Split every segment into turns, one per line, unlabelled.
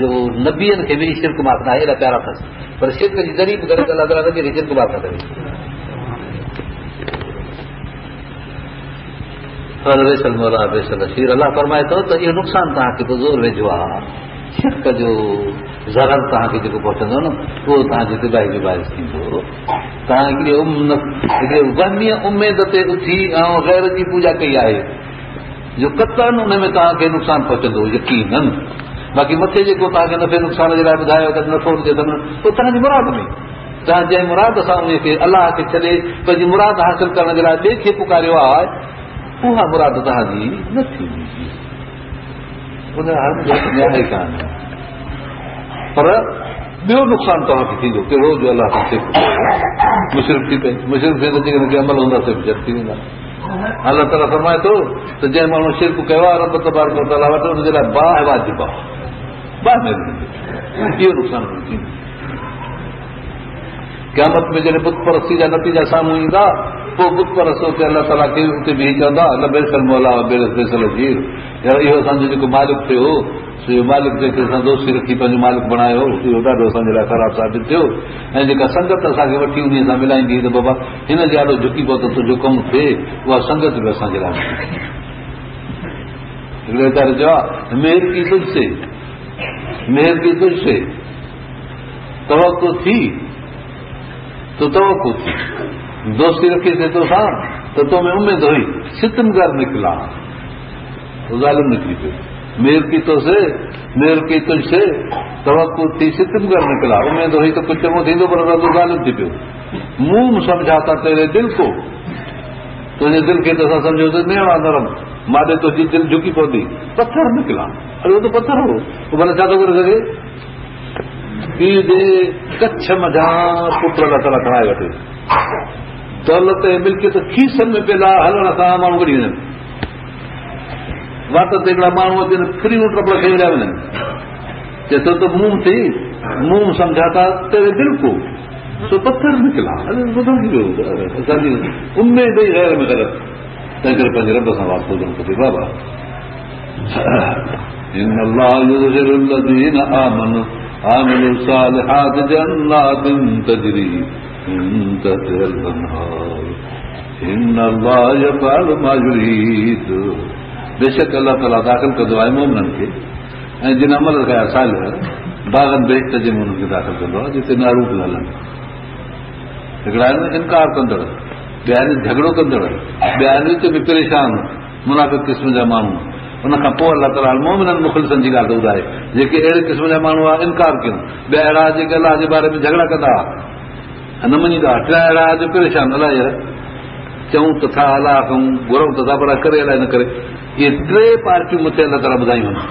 जो नबियनि खे बि शिरक माफ़ न आहे, एॾा प्यारा अथसि, पर शिरक जी तारीफ़ करे त अलाह ताला नबी खे शिरक माफ़ न करे। अलाह फरमाए थो त इहो नुक़सानु तव्हांखे पोइ ज़ोर वेझो आहे, शिरक जो ज़रर तव्हांखे जेको पहुचंदो न उहो तव्हांजी तिबाही जो बाहिस थींदो। तव्हां हिकिड़ी वहमीअ उमेद ते उथी ऐं ग़ैर जी पूॼा कई आहे जो कतन उन में तव्हांखे नुक़सानु पहुचंदो यकीनन। बाक़ी मथे जेको तव्हांखे नफ़े नुक़सान जे लाइ ॿुधायो त नफ़ो हुजे त पोइ तव्हांजी मुराद में तव्हां जंहिं मुराद सां उन खे अलाह खे छॾे पंहिंजी मुराद हासिल करण जे लाइ ॿिए खे पुकारियो आहे, उहा मुराद तव्हांजी न थींदी, उन न्याय कान। पर ॿियो नुक़सानु तव्हांखे थींदो कहिड़ो जो अलाह सां सिर्फ़ मुशरिफ़ थी पए, मुशरिफ़ थिए त जेकॾहिं अमल हूंदा सिर्फ़ जट थी वेंदा। अलाह ताला फरमाए थो त जंहिं माण्हू शिरक कयो आहे रब तबारक व तआला वटि हुनजे लाइ बाह वाजिब आहे, इहो नुक़सानु थींदो। क़यामत में जॾहिं बुत परस्ती जा नतीजा साम्हूं ईंदा पोइ बुत परस्तो ते अलाह ताला खे उते बीह चवंदा लबैसल मौला बेसल जीर, इहो असांजो जेको मालिक थियो इहो मालिक जेके असां दोस्ती रखी पंहिंजो मालिक बणायो इहो ॾाढो असांजे लाइ ख़राबु साबित थियो। ऐं जेका संगत असांखे वठी उन सां मिलाईंदी त बाबा हिन जे ॾाढो झुकी पियो त तुंहिंजो कमु थिए, उहा संगत बि असांजे लाइ हिकिड़े वीचारे चयो आहे मेहर की तुझसे, मेहर की तुझसे तवक्को थी तो तवक्को थी, दोस्ती रखी थे तो सां त तो में उमेद हुई, सितमगर निकिला ज़ालिम निकिरी पियो। मेहर की तो से मेहर की तुझसे तवक्को थी सितमगर निकिला, उमेद हुई त कुझु चङो थींदो पर तो ज़ालिम थी पियो। मुंह समझाता तेरे दिल को, तुंहिंजे दिल खे त असां सम्झो त मेवा नरम, माॾे तुंहिंजी दिल झुकी पवंदी, पत्थर निकिला। अरे उहो त पत्थर हो, भले छा थो करे सघे। पीउ जे कच्छ मझां पुट अलाह ताला खणाए वठे, दौलत ऐं मिल्कियत खीसनि में पियल आहे, हलण सां माण्हू वठी वञनि, वात ते हिकिड़ा माण्हू अचनि फ्रीयूं टपड़ खे विया वञनि, चए थो त मुंहुं थी मुंहुं सम्झाता तेरे दिल को सो पत्थर निकिला। असांजी उमेद ई ग़ैर में ग़लति, तंहिं करे पंहिंजे रब सां वास्तो हुजणु खपे। बाबा इन अल्लाह युदखिलु الذين آمنوا عاملوا الصالحات جنات تجري من تحتها الأنهار إن الله يفعل ما يريد। बेशक अल्लाह ताला दाख़िल कंदो आहे मोमिननि खे ऐं जिन अमल कया सालिह बाग़नि बेश्त जे में उन्हनि खे दाख़िल कंदो आहे जिते नारूप हलनि। हिकिड़ा आहिनि इनकार कंदड़, ॿिया आहिनि झगड़ो कंदड़, ॿिया आहिनि विच में परेशान मुनाफ़िक़ क़िस्म जा माण्हू। उनखां पोइ अलाह ताला मोमिननि मुख़लिसनि जी ॻाल्हि ॿुधाए जेके अहिड़े क़िस्म जा माण्हू आहे इनकार कयूं, ॿिया अहिड़ा जेके अलाह जे बारे में झगड़ा कंदा न मञींदा, टिया अहिड़ा जो परेशान अलाह यार चऊं त था अलाह कयूं, घुरूं त था पर करे अलाए न करे। इहे टे पार्टियूं मथे अलाह ताला ॿुधायूं आहिनि।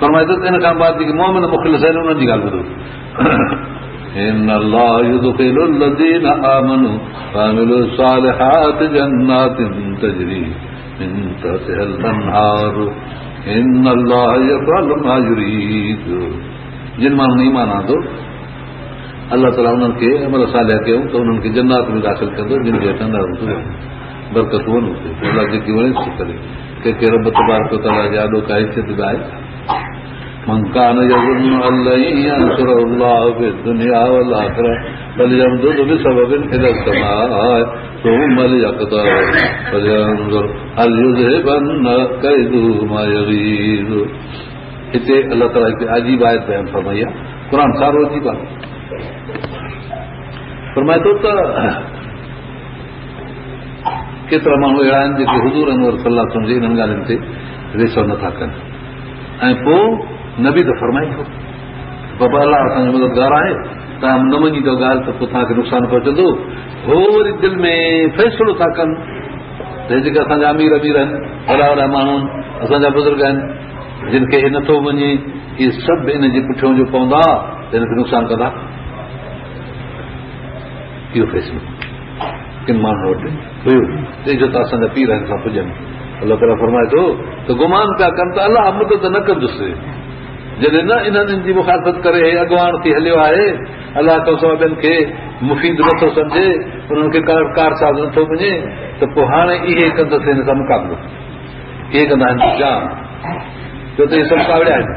फरमाए थो इन खां बाद जेके मोमिन मुख़लिस आहिनि उन्हनि जी ॻाल्हि ॿुधो। إن الله يدخل الذين آمنوا وعملوا الصالحات جنات تجري من تحتها الأنهار إن الله يفعل ما يريد। जिन माण्हुनि ईमान आंदो अलाह ताला उन्हनि खे अमल सालिह कयूं त उन्हनि खे जन्नात में दाख़िल कंदो जिन जे हेठां बरकतूं आहिनि उते अलाह जेकी वणे थी करे। कंहिंखे रब तबारक व तआला जी ॾाढो का हैसियत बि आहे। من كان يظن أن لن ينصره الله في الدنيا والآخرة فليمدد بسبب إلى السماء ثم ليقطع فلينظر هل يذهبن كيده ما يغيظ। हिते अल्लाह ताला हिकु अजीब आयत बयान फरमाई आहे, क़ुर सारो अजीब आहे। फरमाए थो त केतिरा माण्हू अहिड़ा आहिनि जेके हुज़ूर अनवर सल्लल्लाहु अलैहि वसल्लम जी इन्हनि ॻाल्हियुनि ते रेसो नथा कनि ऐं पोइ नबी त फरमाए थो बाबा अलाह असांजो मददगार आहे, तव्हां न मञींदव ॻाल्हि त पोइ तव्हांखे नुक़सानु पहुचंदो। हो वरी दिलि में फ़ैसिलो था कनि त जेके असांजा अमीर अमीर आहिनि, वॾा वॾा माण्हू आहिनि, असांजा बुज़ुर्ग आहिनि, जिन खे हे नथो मञे इहे सभु इन जे पुठियां जो पवंदा त हिन खे नुक़सानु कंदा। इहो फ़ैसिलो किन माण्हुनि वटि हुयो तंहिंजो त असांजा पीर हिन सां पुॼनि। अलाह ताला फरमाए थो त गुमान पिया कनि त अलाह मदद न कंदुसि जॾहिं न इन्हनि जी मुखालफ़त करे अॻवान थी हलियो आहे। अलाह तो ॿियनि खे मुफ़ीद नथो सम्झे, उन्हनि खे कारसाज़ नथो वञे त पोइ हाणे इहे कंदसि हिन सां मुक़ाबिलो। इहे कंदा आहिनि जाम छो त इहे सभु कावड़िया आहिनि,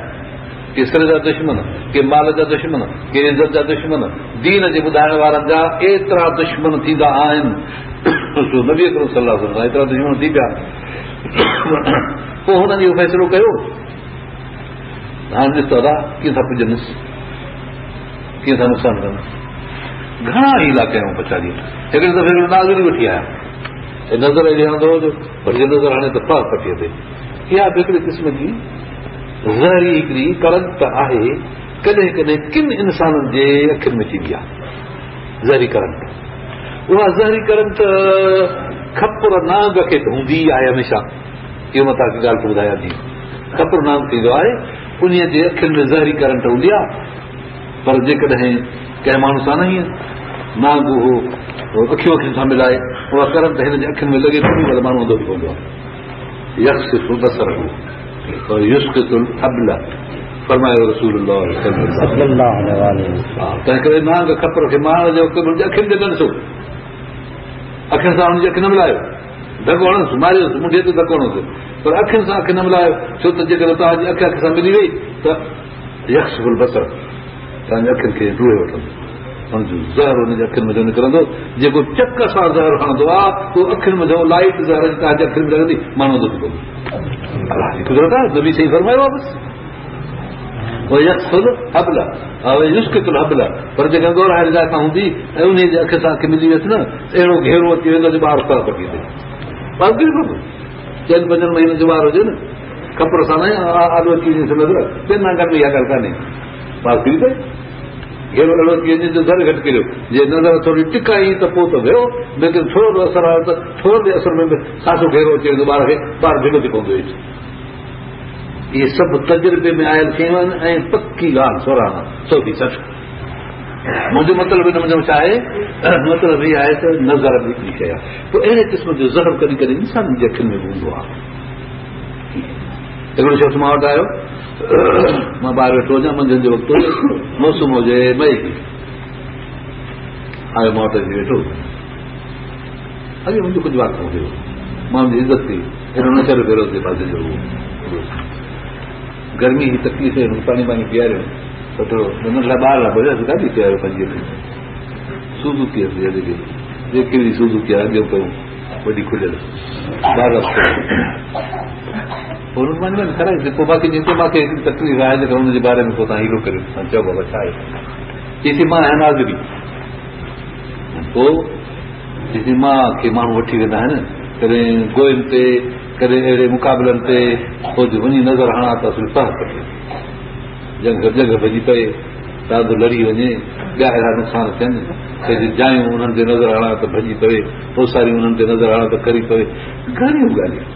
के सिर जा दुश्मन, के माल जा दुश्मन, के इज़त जा दुश्मन, दीन जे ॿुधाइण वारनि जा एतिरा दुश्मन थींदा आहिनि। नबी अकरम सल्लल्लाहु अलैहि वसल्लम एतिरा दुश्मन थी पिया। पोइ हुननि इहो फ़ैसिलो कयो, हाणे ॾिस त अदा कीअं था पुॼनिसि, कीअं था नुक़सानु कनि। घणा हीला कयूं पछाड़ी। हिकिड़े दफ़े नाज़री वठी आया, नज़र हेॾे हणंदो हुओ, भॼी नज़र हाणे त पार पटीअ ते। इहा बि हिकिड़े क़िस्म जी ज़हरी हिकिड़ी करंट आहे, कॾहिं कॾहिं किन इंसाननि जे अखियुनि में थींदी आहे ज़हरी करंट। उहा ज़हरी करंट खपुर नांग खे हूंदी आहे हमेशह। इहो मां तव्हांखे ॻाल्हि ॿुधायां थी, खपुर नांग थींदो आहे, उन जे अखियुनि में ज़हरी करंट हूंदी आहे। पर जेकॾहिं कंहिं माण्हू सां न ईअं नांग उहो अखियूं अखियुनि सां मिलाए उहा करंट हिन जे अखियुनि में लॻे थो, पर माण्हू अंधो थी पवंदो आहे। यक्सिफु बसरहु व युस्कितुल हब्ल फरमायो रसूलुल्लाह सल्लल्लाहु अलैहि वसल्लम। तंहिं करे नांग खपर खे मारण जे वक़्तु हुनजे अखियुनि ते न ॾिसो, अखियुनि सां हुनजी अखि न मिलायो, धको हणोसि, मारियोसि, मुंडे ते धको हणोसि, पर अखियुनि सां अखि न मिलायो। छो त जेकॾहिं तव्हांजी अखि सां मिली वई त यक्सिफुल बसर, तव्हांजी अखियुनि खे डुए वठंदो, हुनजो ज़हर हुनजे अखियुनि में निकिरंदो। जेको चक सां ज़हर हणंदो आहे उहो अखियुनि में लाइट ज़हर तव्हांजे अखियुनि में लॻंदी, माण्हू थो पवंदो। कुदरत आहे, नबी सही फरमायो आहे बसि। पर जेका ॻोराइण जाइ खां हूंदी ऐं उन जे अखि सां अखि मिली वियसि न, अहिड़ो घेरो अची वेंदो जो ॿार पार पटी थिए। चइनि 5 महीननि जो ॿार हुजे न, खपर सां न आलू अची वञे नज़र, ॿियनि नांगनि में इहा ॻाल्हि कान्हे, पार थी पए। घेरो अहिड़ो थी वञे जो दर घटि किरियो, जे नज़र थोरी टिकाई त पोइ त वियो, लेकिन थोरो असर आयो त थोरे असर में साॻियो घेरो अची वेंदो ॿार खे, ॿार भिगो थी पवंदो। इहे सभु तजुर्बे में आयल शयूं आहिनि ऐं पकी ॻाल्हि 100%। मुंहिंजो मतिलबु हिन मुंहिंजो छा आहे, मतिलबु इहा आहे त नज़र बि हिकिड़ी शइ आहे। पोइ अहिड़े क़िस्म जो ज़हर कॾहिं कॾहिं इंसान जे अखियुनि में हूंदो आहे। हिकिड़ो शख़्स मां वटि आयो, मां ॿाहिरि वेठो वञा, मंझंदि जो वक़्तु मौसम हुजे मई, आयो मां वटि अची वेठो, अॻे मुंहिंजो कुझु वाक़ हुयो, मां हुनजी इज़त कई, अहिड़ो न करे फेरो जे पासे जो गर्मी जी तकलीफ़ आहे, पाणी पाणी पीआरियो, थोरो हुन लाइ ॿार लाइ भॼियोसि, ॾाढी पीआरियो 5 सूज़ुकी जेके जेकी सूज़ुकी आहे अॻियो कयूं वॾी खुलियल ॿार कराई। पोइ बाक़ी जेको मूंखे हिकिड़ी तकलीफ़ आहे जेका हुनजे बारे में पोइ तव्हां हीरो करियो, तव्हां चओ बाबा छा आहे, चईसी मां आहियां नाज़री। पोइ चईसी मां खे माण्हू वठी वेंदा आहिनि कॾहिं गोइनि ते, कॾहिं अहिड़े मुक़ाबलनि ते, पोइ वञी नज़र हणा त असुल पार कटे, जॻह भॼी पए, ॾाढो लड़ी वञे, ॿिया अहिड़ा नुक़सान थियनि, जायूं उन्हनि ते नज़र हणा त भॼी पवे, ओसारियूं उन्हनि ते नज़र हणा त करी पवे, घणियूं ॻाल्हियूं।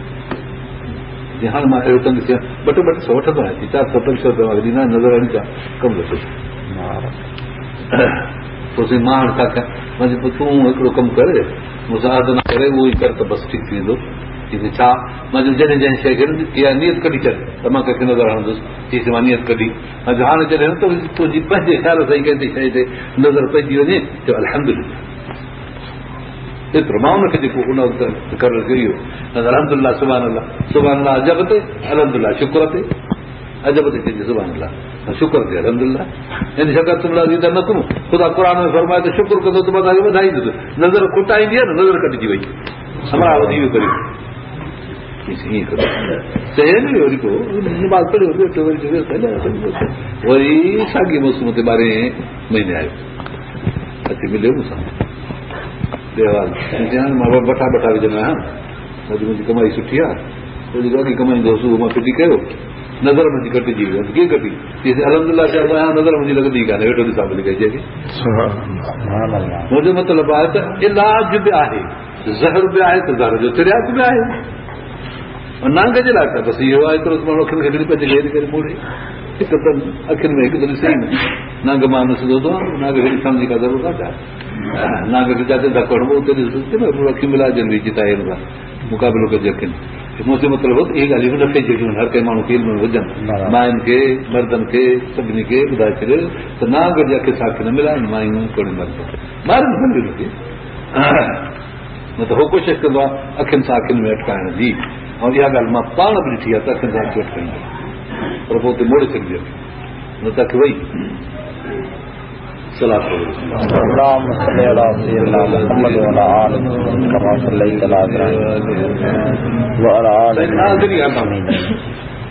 जीअं हाणे मां अहिड़ो कंदी आहियां, 200 वठंदो आहियां, 400-500 रुपया ॾींदा आहिनि, नज़र हणी था कमु वठो। पोइ मां हाणे छा कयां, मां चयो तूं हिकिड़ो कमु करे, मूंसां अधु न करे उहो ई कर त बसि ठीकु थी वेंदो। छा, मां चयो जॾहिं जंहिं शइ खे इहा नियत कढी छॾ त मां कंहिंखे नज़र हणंदुसि, चईसि मां नियत कढी, मां चयो हाणे जॾहिं त तुंहिंजी पंहिंजे ख़्याल सां ई कंहिं शइ ते नज़र पइजी वञे, चयो अल्हम्दुलिल्लाह, एतिरो मां हुनखे जेको उन वक़्तु मुक़ररु कयो, अल्हम्दुलिल्लाह, सुभान अल्लाह, सुभान अल्लाह, अजब ते अल्हम्दुलिल्लाह, शुक्र ते अजब ते चइजे सुभान अल्लाह, शुक्र ते अल्हम्दुलिल्लाह। इन शकर तुमला जी त न तुम ख़ुदा क़ुर में फरमाए त शुक्र कंदो त मां तव्हांखे वधाईंदुसि, नज़र खुटाईंदी आहे न, नज़र कटिजी वई, हमारा वधी वियो करे वरी साॻी मौसम ते 12 महीने आयो, अची मिलियो मूंसां, मां बठा विझंदो आहियां, मुंहिंजी कमाई सुठी आहे, ॾाढी कमाईंदो, सुबुह मां फिटी कयो, नज़र मुंहिंजी कटिजी वई, कीअं कटी, चईसि अल्हम्दुलिल्लाह चवंदो आहियां, नज़र मुंहिंजी लॻंदी कान्हे, वेठो ॾिसां भली कई जंहिंखे। मुंहिंजो मतिलबु आहे त इलाज बि आहे, ज़हर बि आहे त ज़हर जो तिरियाक बि आहे, नांग जे लाइ त बसि इहो आहे, एतिरो माण्हू अखियुनि खे पंहिंजे घेरी करे मोड़े, हिकु त अखियुनि में हिकु त ॾिसे ई न, नांग मां न सिधो थो, नांग खे ॾिसण जी का ज़रूरत आहे, नांग खे जिते धको हणबो उते ॾिसो, अखियूं मिलाइजनि विझी था हिन सां मुक़ाबिलो कजे अखियुनि। मुंहिंजो मतिलबु इहे ॻाल्हियूं न पइजूं, हर कंहिं माण्हू खे इल्म में हुजनि, मायुनि खे, मर्दनि खे, सभिनी खे ॿुधाए छॾियो त नांग जे अखि सां अखि न मिलाइनि, मायूं कोन्हे मर्द, ॿारनि खे न त हो कोशिशि कंदो आहे अखियुनि सां अखियुनि में अटकाइण जी, ऐं इहा ॻाल्हि मां पाण बि ॾिठी आहे त अखियुनि सां अखियूं अटकाईंदो, पर पोइ उते मोड़े छॾिजे न तक वही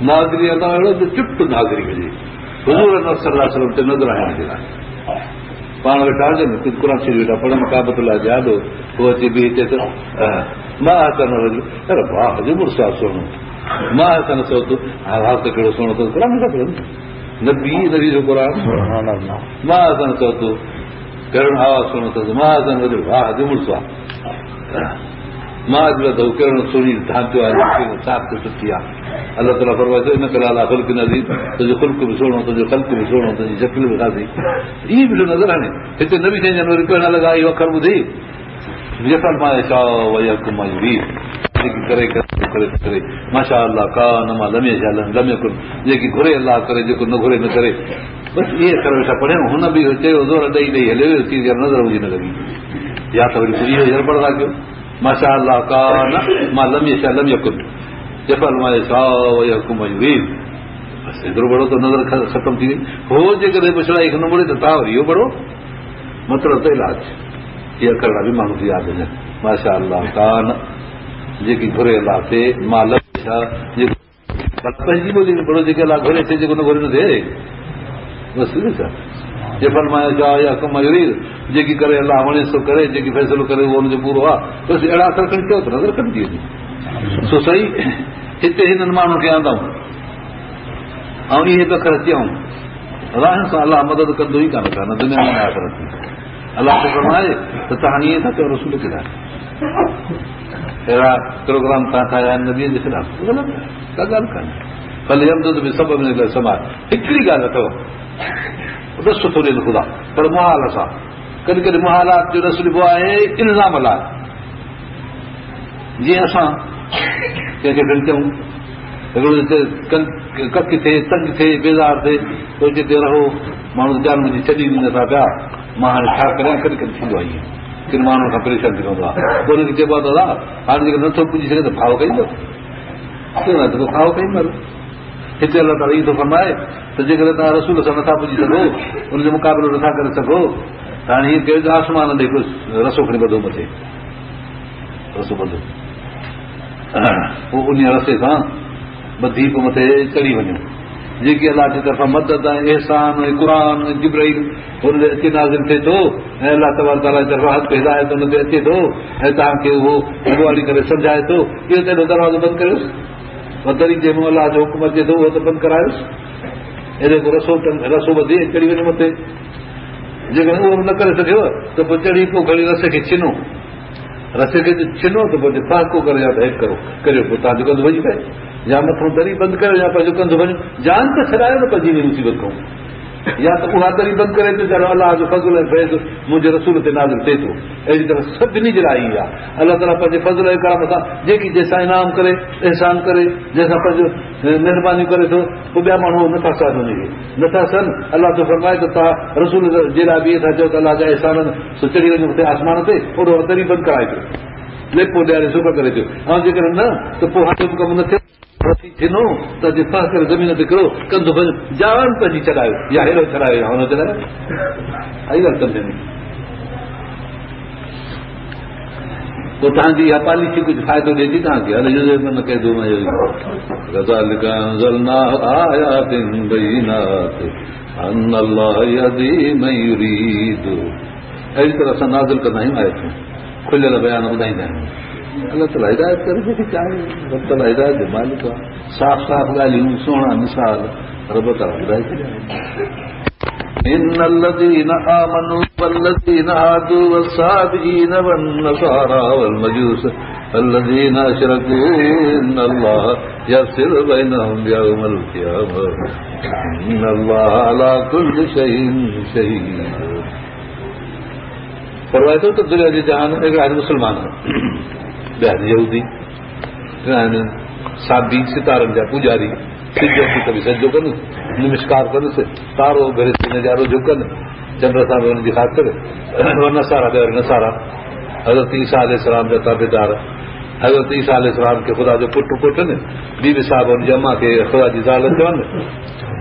नाज़री अदा अहिड़ो त चुप नाज़री हुजे हुज़ूर सल्लल्लाहु अलैहि वसल्लम ते नज़र आणण जे लाइ पाण वेठा हुजनि कुझु क़ुरान शरीफ़ वेठा पढ़नि काबतुल्लाह जे आॾो पोइ अची बि हिते त मां हसन अरे वाह जो मुर्सा सुहिणो मां हसन सोच हाल त कहिड़ो सुहिणो अथसि क़ुरान नथा पढ़नि नबी जो क़ुरान मां हसन सोच कहिड़ो आवाज़ सुहिणो अथसि मां हसन वाह जो मुर्सा मां अॼु वधो कहिड़ो सुहिणी ढांचो आहे साफ़ सुठी आहे अलाह ताला फरमाए थो इन करे अलाह ख़ुल्क नज़ीर तुंहिंजो ख़ुल्क बि सुहिणो तुंहिंजो ख़ल्क बि सुहिणो तुंहिंजी शकिल बि खाधी ईअं बि नज़र हाणे हिते नबी 6 जनवरी पहिरियां लॻा इहो अखर ॿुधी जफ़ल मां छा वई हुकुम जेकी करे करे माशा अलाह का न मां लमे कुन जेकी घुरे अलाह करे जेको न घुरे न करे बसि इहे अखर वेठा पढ़ियूं हुन बि चयो ज़ोर ॾेई हलियो नज़र हुजे न लॻी या त वरी इहो गड़बड़ था कयो माशा अलाह का न मां लमे कुन जफ़ल मां छा वई हुकुम बसि एतिरो बड़ो त नज़र ख़तम थी वई हो जेकॾहिं पुछड़ाई खे न मुड़े त तव्हां वरी इहो बड़ो मतिलबु त इलाज इहे अखर बि माण्हू खे यादि हुजनि माशा अलाह का न जेकी घुरे अलाह थिए मां छा पंहिंजी ॿोली में बड़ो जेके अलाह घुरे थिए जेको न घुरे न थिए बसि छा जफ़ल मां छा या कम जेकी करे अलाह वणे सो करे जेकी फ़ैसिलो करे उहो हुनजो पूरो आहे बसि अहिड़ा अखर खणी चयो त नज़र कटिजी वञे सो सही हिते हिननि माण्हुनि खे आंदाऊं ऐं इहे अखर चयऊं रहण सां अलाह मदद कंदो ई कान था न दुनिया में आख़िरत में अलाह खे फरमाए त तव्हां ईअं था चयो रसूल खे अहिड़ा प्रोग्राम तव्हां ठाहिया आहिनि नबीअ जे ख़िलाफ़ ग़लति का ॻाल्हि कान्हे भले अमदद बि सभु समाज हिकिड़ी ॻाल्हि अथव ॾस थो ॾियनि ख़ुदा पर मुहाल सां कॾहिं कॾहिं मुहालात जो ॾस ॾिबो आहे इल्ज़ाम लाइ जीअं असां कंहिंखे ॾिल कयूं हिकिड़ो कक थिए तंग थिए बेज़ार थिए पोइ जिते रहो माण्हू जान मुंहिंजी छॾी ॾींदा नथा पिया मां हाणे छा करियां कॾहिं कॾहिं थींदो आहे ईअं किन माण्हुनि खां परेशान थी वेंदो आहे पोइ हुनखे चइबो आहे दादा हाणे जेको नथो पुॼी सघे त भाव कईंदो भाव कईंदो हिते अलाह ताला इहो थो फरमाए त जेकॾहिं तव्हां रसूल सां नथा पुॼी सघो हुनजो मुक़ाबिलो नथा करे सघो त हाणे हीअं कयो आसमान ॾे रसो खणी ॿधो मथे रसो ॿधो पोइ उन रसे सां ॿधी पोइ मथे चढ़ी वञो जेकी अलाह जी तरफ़ां मदद ऐं एहसान ऐं क़ुर जिब्राइल हुन ते अचे नाज़िल थिए थो ऐं अलाह तबारक ताला जी तरफ़ां हक़ हिदायत हुन ते अचे थो ऐं तव्हांखे उहो अॻुवाड़ी करे सम्झाए थो इहो त एॾो दरवाज़ो बंदि कयोसि वधरी जे मूं अलाह जो हुकुम अचे थो उहो त बंदि करायोसि एॾो को रसो ॿधी चढ़ी वञे मथे जेकॾहिं उहो न करे सघियो त पोइ चढ़ी पोइ खणी रसे खे छिनो रसे खे छिनो त पोइ फ़ाको करे या त हेठि करियो पोइ तव्हांजो कंधु वञी पए या मथां दरी बंदि कयो या पंहिंजो कंधु वञो जान त छॾायो न पंहिंजी मुसीबत खां या त उहा दरी बंदि करे थो चलो अलाह जो फज़ल ऐं फैज़ मुंहिंजे रसूल ते नाज़िल थिए थो अहिड़ी तरह सभिनी जे लाइ आहे अलाह ताला पंहिंजे फज़ल ऐं करम सां जेकी जंहिंसां इनाम करे एहसान करे जंहिंसां पंहिंजो महिरबानी करे थो पोइ ॿिया माण्हू नथा सहनि हुनखे नथा सहनि अलाह तो फरमाए त तव्हां रसूल जे लाइ बि था चओ त अलाह जा एहसान सो चढ़ी वञो मथे आसमान ते ओॾो दरी बंदि कराए पियो लेपो ॾियारे सुख करे थियो ऐं जेकॾहिं न त पोइ हाणे कमु न थियो थिनो त करे ज़मीन ते किरो कंधु जान पंहिंजी छॾायो या हेॾो छॾायो या हुन छॾायो आई ॻाल्हि सम्झ में पोइ तव्हांजी इहा पॉलिसी कुझु फ़ाइदो ॾिए थी तव्हांखे न कहिड़ो अहिड़ी तरह असां नाज़िल कंदा आहियूं आयतूं खुलियल बयान ॿुधाईंदा आहियूं अलाह ताला हिदायत करे जेकी चाहे रब ताला हिदायत जो मालिक आहे साफ़ साफ़ ॻाल्हियूं सुहिणा मिसाल रब ताला ॿुधाए छॾिया إن الذين آمنوا والذين هادوا والصابئين والنصارى والمجوس الذين أشركوا إن الله يفصل بينهم يوم القيامة إن الله على كل شيء شهيد फरमाए थो त दुनिया जे जहान में हिकिड़ा आहिनि मुस्लमान ॿिया आहिनि यहूदी ॿिया आहिनि साबी सितारनि जा पुजारी सिज अची कभी सजो कनि नमस्कार कनिसि तारो भेरे नज़ारो झुकनि चंड सां बि हुनजी ख़ातिर नसारा ॿिया नसारा हज़रत ईसा अलैहिस्सलाम जा ताबेदार हज़रत ईसा अलैहिस्सलाम खे ख़ुदा जो पुटु न बीबी साहिब हुनजी अम्मा खे ख़ुदा जी ज़ाल चवनि,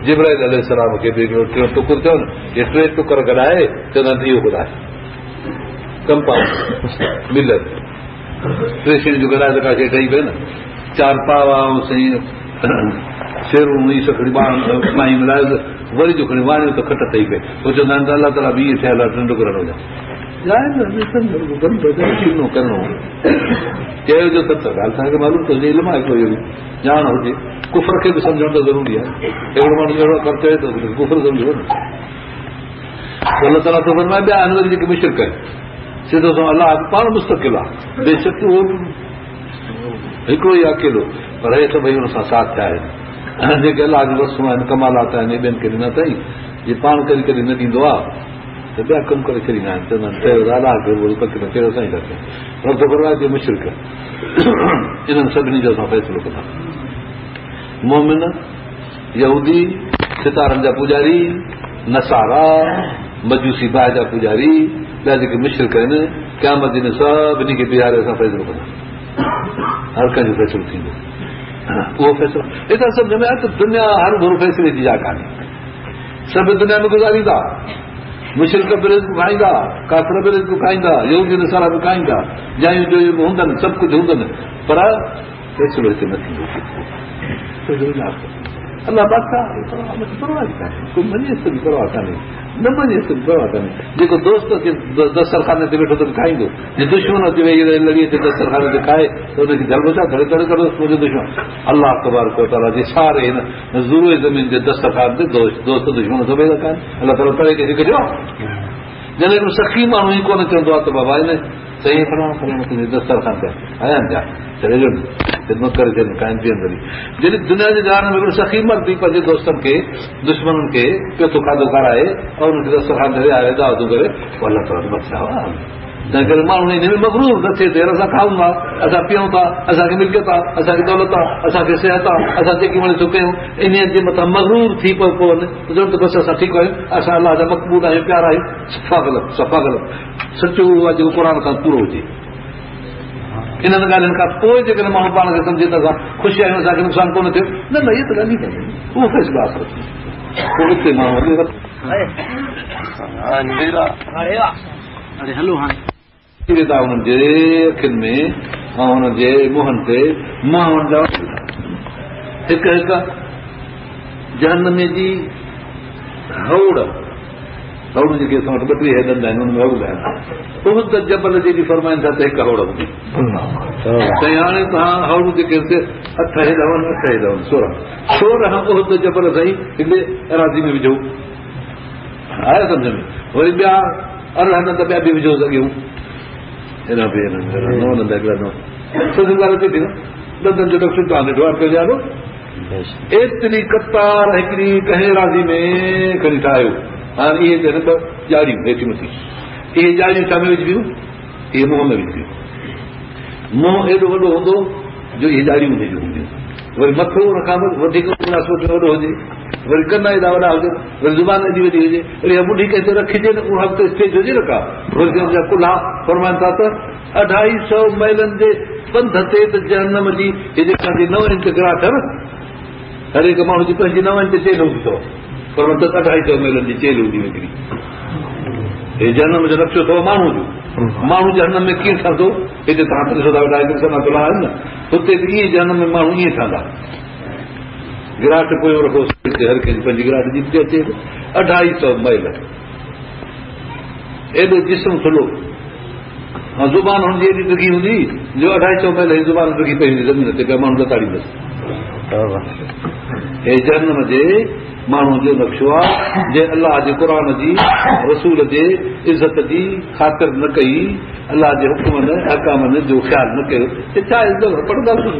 जिब्राइल अलैहिस्सलाम खे बि हिकिड़ो टियों टुकुर चवनि, इहे टे टुकर गॾाए चवंदा आहिनि इहो ख़ुदा आहे। कंपाउंड मिलर टे शयूं जो गॾाए त का शइ ठही पए न। चारि पावा ऐं साईं शेरूं ई सखड़ी माई मिलायो त वरी जो खणी वाणियो त खट ठही पए। पोइ चवंदा आहिनि त अलाह ताला बि इहे ठहियल आहे टिनि टुकरनि हुजनि करिणो चयो जो सत ॻाल्हि तव्हांखे मालूम त हुजे, इल्मु आहे हिकिड़ो इहो बि ॼाण हुजे। कुफर खे बि सम्झणु त ज़रूरी आहे। हिकिड़ो माण्हू अहिड़ो कमु चए थो कुफर सम्झो न। अलाह ताला थो फरमाए ॿिया आहिनि वरी जेके मुशरिक आहिनि सिधो सो अलाह पाण मुस्तक़िल आहे, बेशक उहो हिकिड़ो ई अकेलो, पर हे सभई हुन सां साथ थिया आहिनि। जेके अलाह जी वस्तू आहिनि कमालात आहिनि ॿियनि खे ॾिना अथई, जे पाण कॾहिं कॾहिं न ॾींदो आहे त ॿिया कमु करे छॾींदा आहिनि। चवंदा आहिनि चयो अलाह खे कहिड़ो साईं था कयूं, पर त फरमाए मुशरिक इन्हनि सभिनी जो असां फ़ैसिलो कंदा। मोमिन, यहूदी, सितारनि जा पुजारी, नसारा, मजूसी बाहि जा पुजारी, ॿिया जेके मुशरिक आहिनि, क़यामत दिन सभिनी खे बीहारे असां फ़ैसिलो कंदा। हर कंहिंजो फ़ैसिलो थींदो। उहो फ़ैसिलो हितां सम्झ में आहे त दुनिया हर घुर फ़ैसिले जी जाइ कान्हे। सभु दुनिया में गुज़ारींदा, मुशरिक बि रिज़्क़ खाईंदा, काफ़िर बि रिज़्क़ खाईंदा, यहूदी नसारा बि खाईंदा, जायूं जो हूंदनि, सभु कुझु हूंदनि, पर फ़ैसिलो हिते न थींदो। अलाह बादशाह परवाह कान्हे, कोई मञे बि परवाह कान्हे, न मञे बि परवाह कान्हे। जेको दोस्त खे दस्तरखाने ते वेठो त खाईंदो, जे दुश्मन अची वेही लॻे त दस्तरखाने ते खाए त हुनखे जलबो छा करे करे करे मुंहिंजो दुश्मन। अलाह तबारक व तआला जे सारे हिन ज़रूर ज़मीन जे दस्तरखान ते दोस्त दुश्मन सभई रखा आहिनि। अलाह ताला तरे खे हिकु ॾियो, जॾहिं हिकिड़ो सखी माण्हू ई कोन चवंदो आहे त बाबा हिन सही फलाणो फलाणो तुंहिंजे दस्तरखान ते आया आहिनि, जा छॾे ॾियो ख़िदमत करे छॾनि खाइनि पीअनि वरी। जॾहिं दुनिया जे ॼाण में हिकिड़ो सखी मर्दी पंहिंजे दोस्तनि खे दुश्मननि खे पियो थो खाधो खाराए ऐं हुनखे दस्तरखान ते विहारे दावतूं करे, पोइ अलाह ताला बचा हुआ। तंहिं करे माण्हू हिन में मगरूर न थिए, असां खाऊं था, असां पीऊं था, असांखे मिल्कियत आहे, असांखे दौलत आहे, असांखे सिहत आहे, असां जेकी वणे थो कयूं, इन जे मथां मगरूर थी पियो पवनि त बसि असां ठीकु आहियूं, असां अलाह जा मक़बूल आहियूं, प्यारा आहियूं। सफ़ा ग़लति, सफ़ा ग़लति। सचो उहो आहे जेको क़ुर खां पूरो हुजे। इन्हनि ॻाल्हियुनि खां पोइ जेकॾहिं माण्हू पाण खे सम्झे त असां ख़ुशि आहियूं, असांखे नुक़सानु कोन थियो, न न इहे त ॻाल्हि ई कान्हे, उहो फ़ैसिलो आहे। पोइ हिते माण्हू था हुननि जे अखियुनि में ऐं हुननि जे मुंहनि ते माण्हुनि जा हिकु हिकु जहन्नम जी हौड़ जेके असां वटि 32 ॾंद आहिनि हुन में हौड़ आहिनि। उहो त जबल जेकी फरमाइनि था त हिकु हौड़ हूंदी साईं। हाणे तव्हां हौड़ जेके 8 हेॾा वञनि 8 हेॾा वञनि 16 उहो त जबल साईं हिकिड़े अराज़ी में विझो, आया सम्झ में। वरी ॿिया 18 ॾंद ॿिया बि विझो सघूं, हेॾा बि ॾंदनि जो नक्शो तव्हां ॾिठो आहे पहिरियों एतिरी कतार हिकिड़ी कंहिं राज़ी में खणी ठाहियो। हाणे इहे ॿ ॼाड़ियूं हेठि मथी, इहे ॼाड़ियूं छा में विझबियूं, इहे मुंहं में विझबियूं। मुंहुं एॾो वॾो हूंदो जो इहे ॼाड़ियूं हूंदियूं, वरी मथो रखां वधीक वॾो हुजे, वरी कन एॾा वॾा हुजनि, वरी ज़ुबान एॾी वॾी हुजे, वरी मुंडी कंहिं ते रखिजे न, उहो हफ़्ते स्टेज हुजे न का, वरी कुल्हा फरमाइनि था त 250 माइलनि जे पंध ते त जहन्नम जी जेका 9 इंच ग्राह अथव, हर हिकु माण्हू जी पंहिंजी 9 इंच चेल हूंदी अथव, पर 250 माइलनि जी चेल हूंदी हिकिड़ी। हे जहन्नम जो नक्शो अथव माण्हू जो, माण्हू जहन्नम में कीअं ठहंदो, हिते तव्हां 300 आहिनि न, हुते बि ईअं जहन्नम में माण्हू ईअं ठहंदा। गिराट पोयों रखो, हर कंहिंजी पंहिंजी गिराट जी अचे 250 माइल, एॾो जिस्म थुलो ऐं ज़ुबान हुनजी एॾी ॾिघी हूंदी जो 250 माइल ज़ुबान ॾिघी पई हूंदी ज़मीन ते, पिया माण्हू लताड़ींदसि। हे जहन्नम जे माण्हू जो नक्शो आहे, जे अलाह जे क़ुर जी रसूल जे इज़त जी ख़ातिर न कई, अलाह जे हुकुमनि अहकामनि जो ख़्यालु न कयो, छा इज़त पढ़ंदासीं,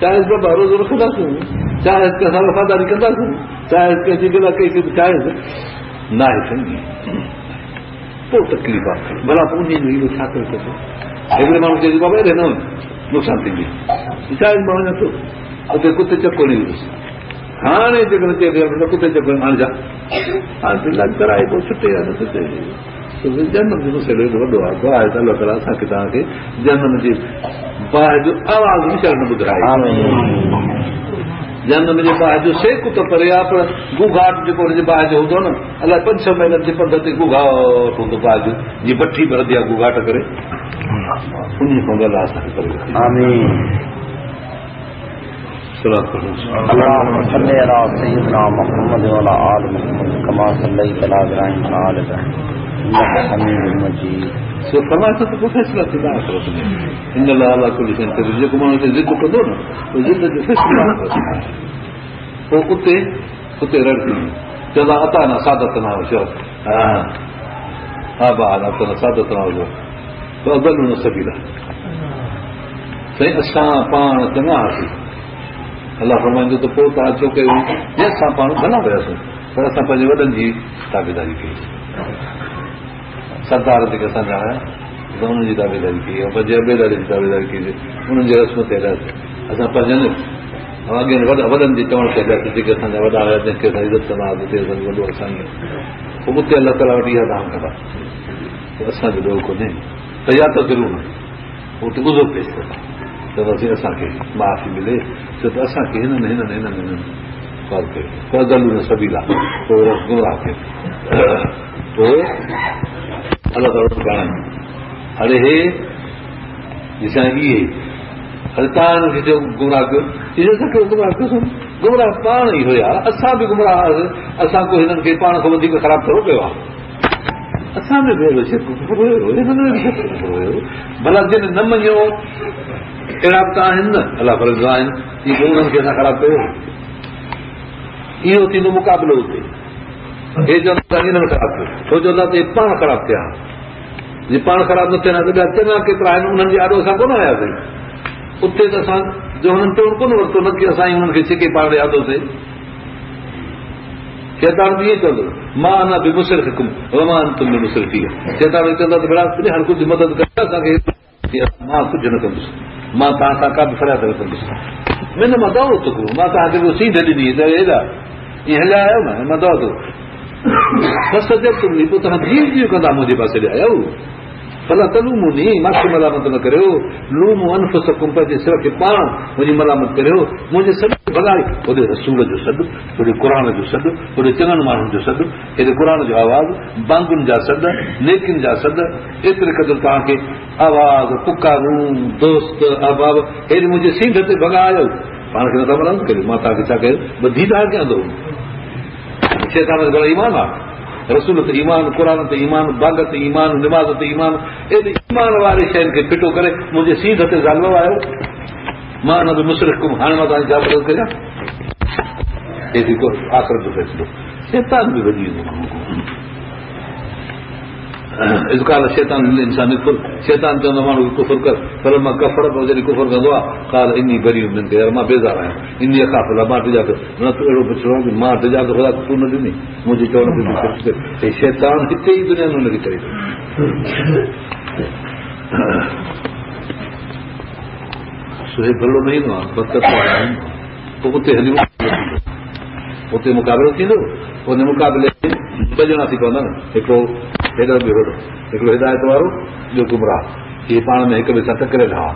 चाहे रोज़ रखंदासीं, चाहे असां वफ़ादारी कंदासीं, चाहे कंहिंजी गिला कई चाहे न आहे सम्झी, पोइ तकलीफ़ आहे। भला पोइ उन जो छा करे सघे, हिकिड़े माण्हू चइजे बाबा हेॾे न वञ नुक़सानु थींदी, छा मां वञा थो उते कुते चको ॾेई वियुसि। हाणे जेकॾहिं चए कुते चको हाणे जा हाणे इलाज कराए पोइ छुटे आहे न छुटे, जनम जो मसइलो एॾो वॾो आहे। दुआ आहे त अलाह ताला असांखे तव्हांखे जनम जे बाहि जो आवाज़ बि शरण ॿुधाई। जनम जे बाहि जो सेक त परे आहे, पर गुघाट जेको हुनजे बाहि जो हूंदो न, अलाए 5-6 महीननि जे पंध ते गुघाट हूंदो बाहि जो, जीअं भठी भरंदी आहे गुघाट करे, उन खां अलाह असांखे करे।
اللهم صل على سيدنا محمد وعلى آل محمد كما صليت على إبراهيم وعلى آل إبراهيم إنك حميد مجيد।
सो फरमाइश त को फैसला थींदा आख़िरत में, इन अलाह अला कुल शइ क़दीर। जेको माण्हू हिते ज़िद कंदो न, उहो ज़िद जो फैसलो आहे। पोइ उते रड़की चवंदा अताना सादतना हुजो, हा बा अताना सादतना हुजो, त अदल न सघीला। साईं असां पाण चङा हुआसीं, अलाह फरमाईंदो त पोइ तव्हां छो कयो? असां पाण घणा वियासीं, पर असां पंहिंजे वॾनि जी ताबेदारी कई। सरदार जेके असांजा हुया त उन्हनि जी ताबेदारी कई, ऐं पंहिंजे अबेदारी जी ताबेदारी कई, उन्हनि जे रस्म ते हलियासीं। असां पंहिंजनि अॻियां वॾनि जे चवण ते हलियासीं, जेके असांजा वॾा हुया, जंहिंखे असां इज़त कंदा हुआसीं, असांजो वॾो असांजो। पोइ उते अलाह ताला वटि इहा दाम कंदा, असांजो ॿियो कोन्हे त या त ज़रूरु न उते गुज़ो पेश कंदा, चवंदासीं असांखे माफ़ी मिले, छो त असांखे हिननि कॉल कयो, गलू न सबीला, पोइ गुमराह कयो। पोइ अलाह ताला अरे हे साईं इहे अरे तव्हां हिनखे चयो गुमराह कयो, इहो गुमराह कयोसीं, गुमराह पाण ई हुया, असां बि गुमराह हुआसीं। असां को हिननि खे पाण खां वधीक ख़राबु थोरो कयो आहे, असां बि भला जिन न मञियो अहिड़ा बि त आहिनि न, अलाह फर्ज़ आहिनि, इहो उन्हनि खे असां ख़राबु कयो। इहो थींदो मुक़ाबिलो हुते, हे चवंदा हिननि ख़राबु कयो, छो चवंदा त पाण ख़राबु थिया। जे पाण ख़राबु न थियनि त ॿिया चङा केतिरा आहिनि, उन्हनि जे आॾो असां कोन आयासीं। उते त असां जो हुननि टोड़ कोन वरितो, न की असां ई हुननि खे छिके पाण यादोसीं। शैतान बि ईअं चवंदो, मां अञा बि मुसरिफ़ुम वमान तुम बि मुसरिफ़ी। शैतान चवंदा त भेड़ा हर कुझु मदद करे असांखे, मां कुझु न कंदुसि, मां तव्हां सां का बि फरियाद न कंदुसि, न मां दवा थो करूं, मां तव्हांखे सीध ॾिनी त हेॾा ईअं हलिया आहियो न, मां दवा थो बसि जब तुम पोइ तव्हां जीअं कंदा मुंहिंजे पासे ॾे आहियो। भला तलूमू नी, मूंखे मलामत न करियो, लूमू अनफुसकुम, पंहिंजे सिर खे पाण मुंहिंजी मलामत करियो। मुंहिंजे सॾु भॻाए, होॾे रसूल जो सॾु, होॾे क़ुर जो सॾु, होॾे चङनि माण्हुनि जो सॾु, हेॾे क़ुर जो आवाज़, बांगुनि जा सॾ, नेकिन जा सॾ, एतिरे क़दुरु तव्हांखे आवाज़, पुकारूं, दोस्त अहबाब, हेॾे मुंहिंजे सींध ते भॻायो, पाण खे नथा मलामत करियो। मां तव्हांखे छा कयो? ॿधी था कयां थो, शैतान जो घणो ईमान आहे, रसूल ते ईमान, क़ुर ते ईमान, बाग ते ईमान, निमाज़ ते ईमान, एॾी ईमान वारी शयुनि खे फिटो करे मुंहिंजे सीध ते ज़ालमो आयो। मां न बि मुशरिक़ कुम, हाणे मां तव्हांजी छा मदद करियां? हेॾी को आख़िरत जो फ़ैसिलो, शैतान बि वॼी वेंदो माण्हू। इज़काल शैतान इंसान शैतान चवंदो माण्हू कुफर कर, पर मां कफर जॾहिं कुफर कंदो आहे, काल इन बरी यार मां बेज़ार आहियां, इन अखाफ़ मां तिजात न त अहिड़ो पुछिणो आहे मां तिजात ख़ुदा तूं न ॾिनी, मुंहिंजे चवण ते शैतान हिते ई दुनिया में हुनखे करे सुहे भलो न ईंदो आहे, बरकत पोइ उते हली उते मुक़ाबिलो थींदो। उन मुक़ाबिले में ॿ ॼणा थी पवंदा न, हिकिड़ो हेॾो ॿियो हेॾो, हिकिड़ो हिदायत वारो, ॿियो गुमराह, इहे पाण में हिक ॿिए सां टकरे रहा।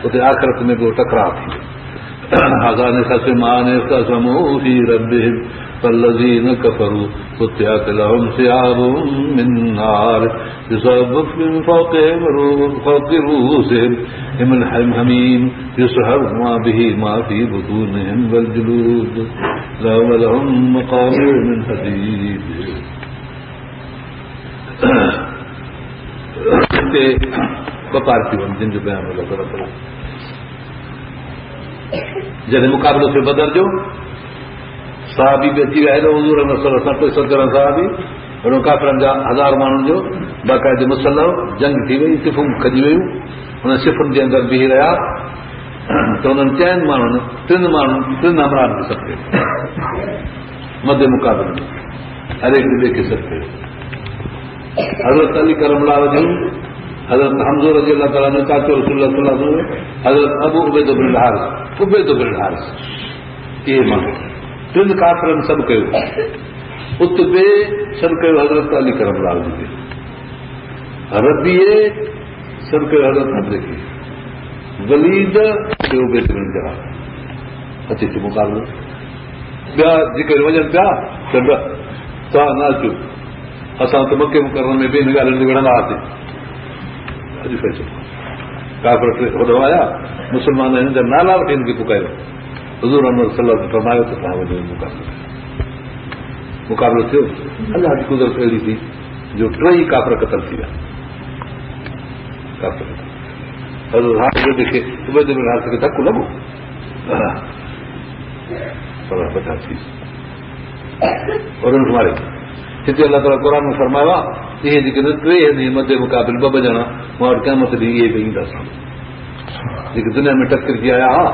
उते आख़िरत में को टकराव थींदो। فالذين كفروا قطعت لهم ثياب من نار يصب من فوق رؤوسهم من حميم يصهر ما به ما في بطونهم والجلود لهم مقامع من حديد. जिन जो बयान जॾहिं मुक़ाबिलो थियो बदर जो, साहबी बि अची विया, हेॾो हज़ूर साहबी, हेॾो काफ़िरनि जा 1000 माण्हुनि जो बाक़ाइदे मुसलह जंग थी वई, सिफ़ूं खजी वयूं, हुन सिफ़ुनि जे अंदरि बीही रहिया। त हुननि 4 माण्हुनि 3 हमराहनि खे सॾु कयो मदे मुक़ाबिले में, हर हिकु ॿिए खे सॾु कयो। हज़रत अली करमला वजूं, हज़रत हमज़ो रज़ी अल्लाह ताला ने चाचो रसूलुल्लाह सल्लल्लाहु अलैहि वसल्लम, हज़रत अबू उबैद बिन हारिस, इहे माण्हू 3 काफ़िरनि सभु कयो। उतबे सॾु कयो हज़रत अली करमला खे, रबीअ सॾु कयो हज़रत हमज़े खे, वलीद ॿियो बेटनि जा अचे थो मुक़ाबिलो ॿिया जेके वञनि पिया त तव्हां न अचो असां त मके मुकरम में बि हिन ॻाल्हियुनि ते विढ़ंदा हुआसीं अॼु फैसलो काफ़िर वॾो आया मुस्लमान हिन जा नाला वठी हिन खे पुकायो हुज़ूर अनवर सल्लल्लाहु अलैहि वसल्लम फरमायो त तव्हां वञो मुक़ाबिलो थियो अलाह जी कुदरत अहिड़ी थी जो टई काफ़िर क़तल थी विया धकु लॻो पर बचा थी मारे हिते अलाह ताला क़ुर में फरमायो आहे इहे जेके टे मदे मुक़ाबिल ॿ ॼणा मां वटि क़यामत ॾींहुं इहे बि ईंदा जेके दुनिया में टकरजी आया हुआ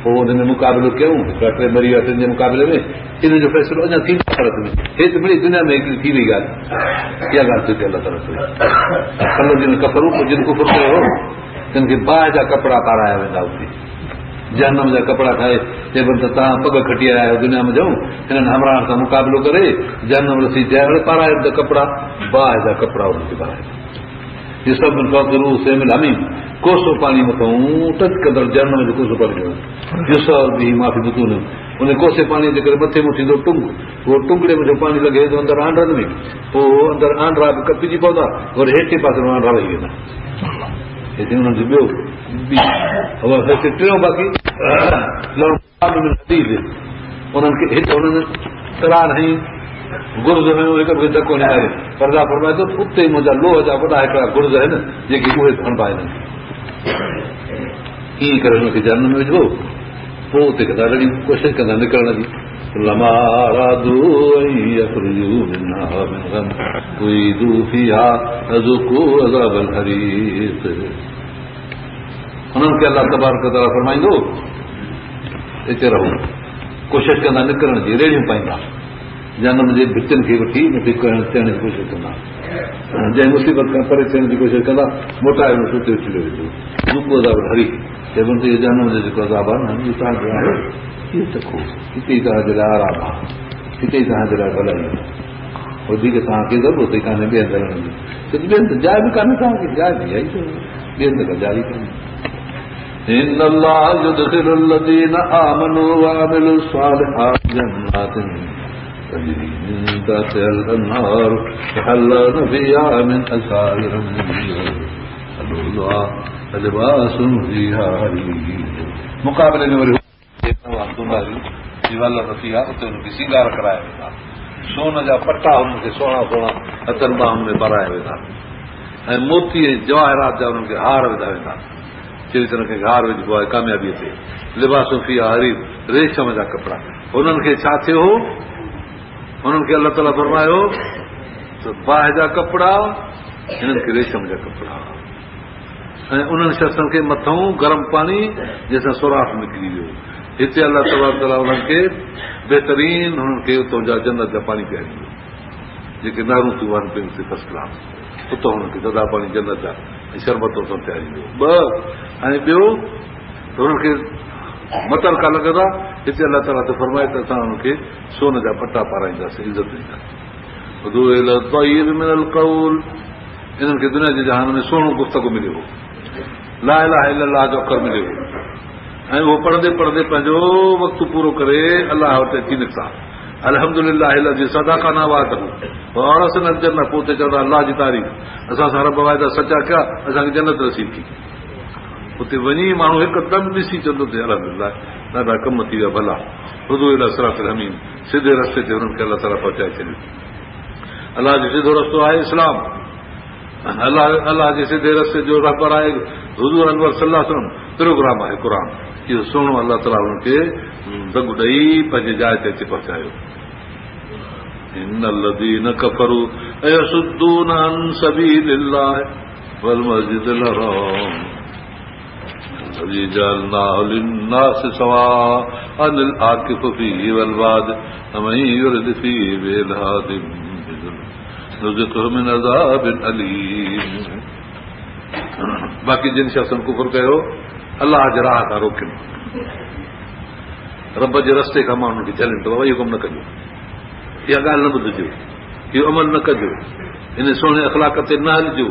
पोइ हुन में मुक़ाबिलो कयूं हिकिड़ा टे मरी विया टिनि जे मुक़ाबले में इन जो फ़ैसिलो अञा थींदो हेठि मिली दुनिया में हिकिड़ी थी वई ॻाल्हि इहा ॻाल्हि थी अलाह ताला जिन कफरू जिन कुफर कयो हो तिन खे बाहि जा कपिड़ा पाराया वेंदा उते जहनम जा कपिड़ा ठाहे चइबो त तव्हां पग खटी आया आहियो दुनिया में जाऊं हिननि हमराह सां मुक़ाबिलो करे जहनम रसी जंहिं पाराए त कपिड़ा बाहि जा कपिड़ा उनखे पाराए इहे सभु सेमिल हमीम कोसो पाणी मथां टच कंदड़ जहनम जो कोसो पाणी इहो सभु बि माफ़ी बुतूं उन कोसे पाणीअ जे करे मथे में थींदो टुंग उहो टुंगड़े में जो पाणी लॻे थो अंदरि आंड्रनि में पोइ अंदरि आंड्रा बि कपिजी पवंदा वरी हेठे पासे में आंड्रा वेही वेंदा हिते हुननि जो ॿियो टियों बाक़ी उन्हनि खे हिते हुननि तरार हई गुर्ज़ हुयो हिकु ॿिए धको ॾिनारे परदा फरमाए थो उते मुंहिंजा लोह जा वॾा हिकिड़ा गुर्ज़ आहिनि जेके उहे खणबा आहिनि ईअं करे हुनखे जनम में विझो पोइ उते कंदा ॾाढी कोशिशि कंदा निकिरण जी हुननि खे अलाह तबारक ताला फरमाईंदो हिते रहो कोशिशि कंदा निकिरण जी रेड़ियूं पाईंदा जनम जे भितियुनि खे वठी थियण जी कोशिशि कंदा जंहिं मुसीबत खां परे थियण जी कोशिशि कंदा मोटाए सुठो चिड़ियो वेंदो रूप अज़ाब हरी चइबो जनम जो जेको अज़ाब आहे न इहो तव्हांजो आहे इहो चखो हिते ई तव्हांजे लाइ आराम आहे हिते ई तव्हांजे लाइ भलाई वधीक तव्हांखे ज़रूरत ई कान्हे ॿियनि हलण जी ॿियनि त जाइ बि कान्हे तव्हांखे जाइ बि आहे ॿियनि त जाइ कान्हे إن الله يدخل الذين آمنوا وعملوا الصالحات جنات تجري من تحتها الأنهار يحلون فيها من أساور من ذهب لباس فيها حرير مقابلے میں دیوال رفیع उते उनखे सिंगार कराए वेंदा सोन जा पटा हुनखे सोना सोना हथनि बाहुनि में भराए वेंदा ऐं मोती जवाहरात जा उन्हनि खे हार विधा वेंदा जहिड़ी तरह खे हार विझबो आहे कामयाबीअ ते लिबास फिया हरीर रेशम जा कपिड़ा हुननि खे छा थियो हो हुननि खे अलाह ताला फरमायो त बाहि जा कपिड़ा हिननि खे रेशम जा कपिड़ा ऐं उन्हनि शख़्सनि खे मथां गरम पाणी जंहिंसां सुराख निकिरी वियो हिते अलाह ताला उन्हनि खे बहितरीन हुननि खे उतां जा जन्नत जा पाणी पीआरे ॾियो जेके नहरूं थियूं वहनि पियूं उते फस्ट क्लास उतां हुननि खे सदा पाणी जन्नत जा ऐं शरबत सां तयारी ॾियो ॿ ऐं ॿियो हुननि खे मतर का लॻंदा हिते अलाह ताला त फरमाए त असां हुननि खे सोन जा पटा पाराईंदासीं इज़त ॾींदासीं इन्हनि खे दुनिया जे जहान में सोनो गुफ़्तगू मिलियो ला इलाहा इल्लल्लाह जो अखर मिलियो ऐं उहो पढ़ंदे पढ़ंदे पंहिंजो वक़्तु पूरो करे अलाह वटि अची निकिता अल्हम्दुलिल्लाह जी सदा काना वात और जन्नत पोइ ते चवंदा अलाह जी तारीफ़ असां सां रब वाइदा सचा कया असांखे जन्नत नसीब थी उते वञी माण्हू हिकदमि ॾिसी चवंदो ते अल्हम्दुलिल्लाह ॾाढा कम थी विया भला ख़ुदू इला सिरातिल हमीद सिधे रस्ते ते हुननि खे अलाह ताला पहुचाए छॾियो अलाह जो सिधो रस्तो आहे इस्लाम अलाह जे सिधे रस्ते जो रहबर आहे हुज़ूर अनवर सल्लल्लाहु अलैहि वसल्लम प्रोग्राम आहे क़ुर इहो सुहिणो अलाह ताला हुननि खे दग ॾेई पंहिंजे जाइ ते अची पहुचायो إن الذين كفروا يصدون عن سبيل الله والمسجد الحرام الذي جعلناه للناس سواء العاكف فيه والباد ومن يرد فيه بإلحاد نذقه من عذاب أليم باقي जिन शख़्सनि कुफ़र कयो अलाह जे राह खां रोकियो रब जे रस्ते खां माण्हुनि खे झलनि त बाबा इहो कमु न कजो इहा ॻाल्हि न ॿुधिजो इहो अमल न कजो इन सुहिणे अख़लाक ते न हलिजो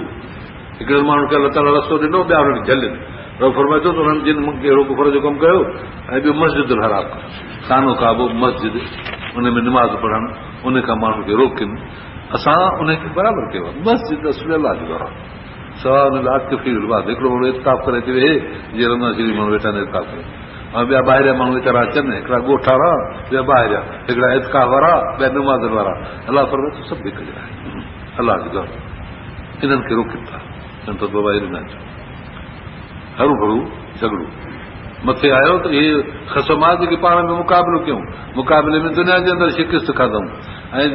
हिकिड़े माण्हू खे अलाह ताला रस्तो ॾिनो ॿिया हुनखे झलनि फरमाए थो त उन्हनि जिन अहिड़ो कुफर जो कमु कयो ऐं ॿियो मस्जिद हराम कानो काबो मस्जिद उन में निमाज़ पढ़नि उन खां माण्हुनि खे रोकनि असां उनखे बराबरि कयो आहे मस्जिद असुल अलाह जो घर आहे सवा हुन लाइ हिकिड़ो माण्हू इतकाफ़ करे अची वेहे जीअं रमज़ान शरीफ़ माण्हू वेठा आहिनि इतकाफ़ करे ऐं ॿिया ॿाहिरिया माण्हू वीचारा अचनि हिकिड़ा ॻोठ वारा ॿिया ॿाहिरिया हिकिड़ा इतकाफ़ वारा ॿिया निमाज़ वारा अलाह फरमाए थो सभु हिकु जहिड़ा आहिनि अलाह जो घर इन्हनि खे रोकनि था त बाबा न अचो हरू भरू झगड़ो मथे आयो त इहे ख़समात जेके पाण में मुक़ाबिलो कयूं मुक़ाबले में दुनिया जे अंदरि शिकिस्त खाधऊं ऐं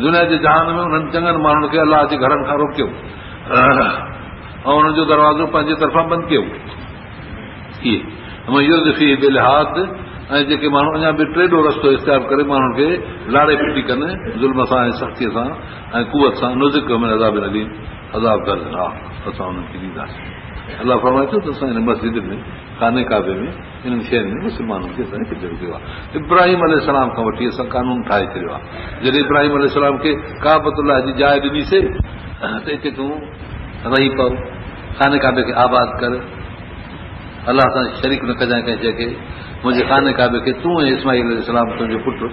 दुनिया जे जहान में उन्हनि चङनि माण्हुनि खे अलाह जे घरनि खां रोकियो ऐं उन्हनि जो दरवाज़ो पंहिंजे तरफ़ां बंदि कयो इहे लिहाद ऐं जेके माण्हू अञा बि टेॾो रस्तो इख़्तियार करे माण्हुनि खे लाड़े फिटी कनि ज़ुल्म सां ऐं सख़्तीअ सां ऐं कुवत सां नुज़िक में अज़ाब अलीम अज़ाब दर्द हा असां उन्हनि खे ॾींदासीं अलाह फरमाए थो त असां हिन मस्जिद में खाने काबे में इन्हनि शयुनि में मुस्लमाननि खे असां क़िदर कयो आहे इब्राहिम अलैहिस्सलाम खां वठी असां कानून ठाहे छॾियो आहे जॾहिं इब्राहिम अलैहिस्सलाम खे काबतुल्लाह जी जाइ ॾिनीसीं त हिते तूं रही पओ खाने काबे खे आबाद कर अलाह सां शरीक न कजांइ कंहिं शइ खे मुंहिंजे खाने काबे खे तूं ऐं इस्माईल अलैहिस्सलाम तुंहिंजो पुटु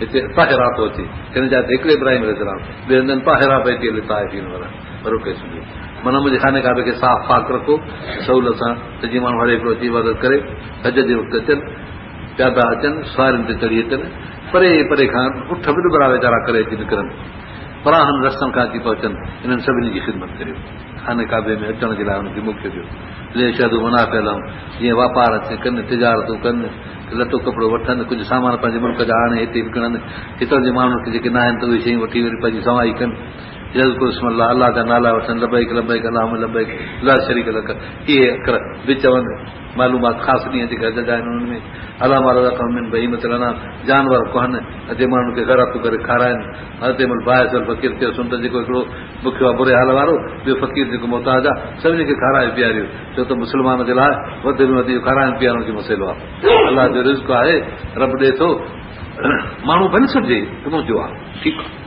हिते ताहिरा थो अचे हिन जा हिकिड़े इब्राहिम अलैहिस्सलाम ॿिए हंधि ताहिरा पई थी हले ताइफ़ीन वारा रोके छॾियो माना मुंहिंजे खाने काबे खे साफ़ पाक रखो सहूलियत सां त जीअं माण्हू हर हिकिड़ो अची इबादत करे हज जे वक़्तु अचनि प्यादा अचनि सवारियुनि ते चढ़ी अचनि परे परे खां उठ बि बरा वीचारा करे अची निकिरनि पराहनि रस्तनि खां अची पहुचनि इन्हनि सभिनी जी ख़िदमत करियो खाने काबे में अचण जे लाइ हुनखे मुख्य ॾियो ले शहदू मना कयल जीअं वापार अचे कनि तिजारतूं कनि लटो कपिड़ो वठनि कुझु सामान पंहिंजे मुल्क जा आणे हिते विकिणनि हितां जे माण्हुनि खे जेके न आहिनि त उहे शयूं वठी वरी पंहिंजी सवाई कनि यज़कुरुस्मल्लाह अलाह जा नाला वठनि लबैक लबैक अल्लाहुम्मा लबैक ला शरीक लक इहे अखर बि चवनि मालूमात ख़ासि ॾींहं जेके हज जा आहिनि उन्हनि में अलाह रज़क़हुम बहीमत लना जानवर कोन अचे माण्हुनि खे ग़रातूं करे खाराइनि हते महिल बाहिस फ़क़ीर थियो सुंड जेको हिकिड़ो बुखियो आहे बुरे हाल वारो ॿियो फ़क़ीर जेको मोहताज आहे सभिनी खे खाराए पीआरियो छो त मुस्लमान जे लाइ वधि में वधीक खाराइण पीआरण जो मसइलो आहे अलाह जो रिज़्क़ आहे रब ॾिए थो माण्हू भले समुझे जो आहे ठीकु आहे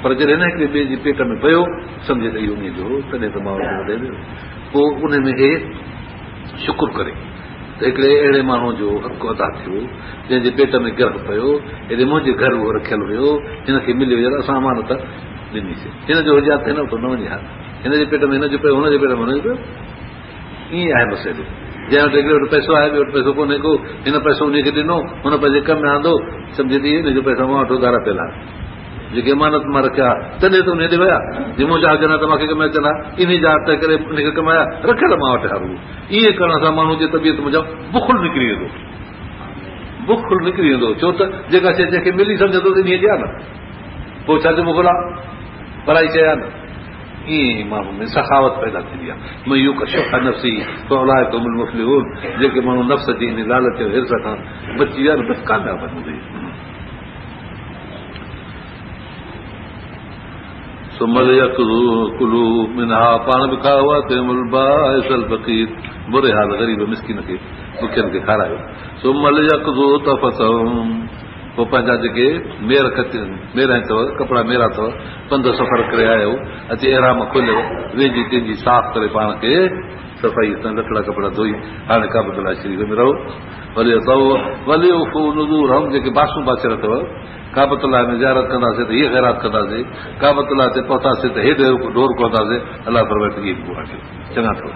पर जॾहिं हिन हिकिड़े ॿिए जे पेट में पियो सम्झे त इहो उन जो तॾहिं त मां वॾे पोइ उन में हे शुकुर करे त हिकिड़े अहिड़े माण्हू जो हक़ अदा थियो जंहिंजे पेट में गर्भ पियो हेॾे मुंहिंजे घर उहो रखियलु हुयो हिनखे मिलियो यार असां अमानत ॾिनीसीं हिन जो हुजे हिन वटि न वञे हा हिनजे पेट में हिनजो पियो हुनजे पेट में हुनजो पियो ईअं आहे मसइलो जंहिं वटि हिकिड़े वटि पैसो आहे ॿियो वटि पैसो कोन्हे को हिन पैसो उनखे ॾिनो हुन पंहिंजे कम में आंदो सम्झे थी हिनजो पैसो मां वटि उधार पियल आहे जेके अमानत मां रखिया तॾहिं त उन हेॾे विया जे मुंहिंजा हुजनि त मूंखे कमाए चला इन जा हथ करे उनखे कमाया रखियल मां वटि हारू ईअं करण सां माण्हू जी तबियत मुंहिंजो बुखुल निकिरी वेंदो छो त जेका शइ जंहिंखे मिली सम्झंदो त ईअं जी आहे न पोइ छा जो बुखुल आहे पढ़ाई शइ आहे न ईअं माण्हू में सखावत पैदा थींदी आहे जेके माण्हू नफ़्स जी इन लालच हिर्स खां बची विया न बसि कामयाब पाण बि खाओ बुरे हाल ग़रीब मिसकिन खे दुखियनि खे खारायो सुमल यकज़ो पोइ पंहिंजा जेके मेर अथव कपिड़ा मेरा अथव पंध सफ़र करे आयो अची एराम खोलियो वेझी तेजी साफ़ करे पाण खे सफ़ाई सां लटड़ा कपिड़ा धोई हाणे काबतुल्लाह शरीफ़ में रहो वरी जेके बासूं बासियल अथव काबतुल्लाह में ज़ियारत कंदासीं त हीअ ख़ैरात कंदासीं काबतुल्लाह ते पहुतासीं त हेॾे डोर पहुतासीं अलाह फरमाए इहे चङा अथव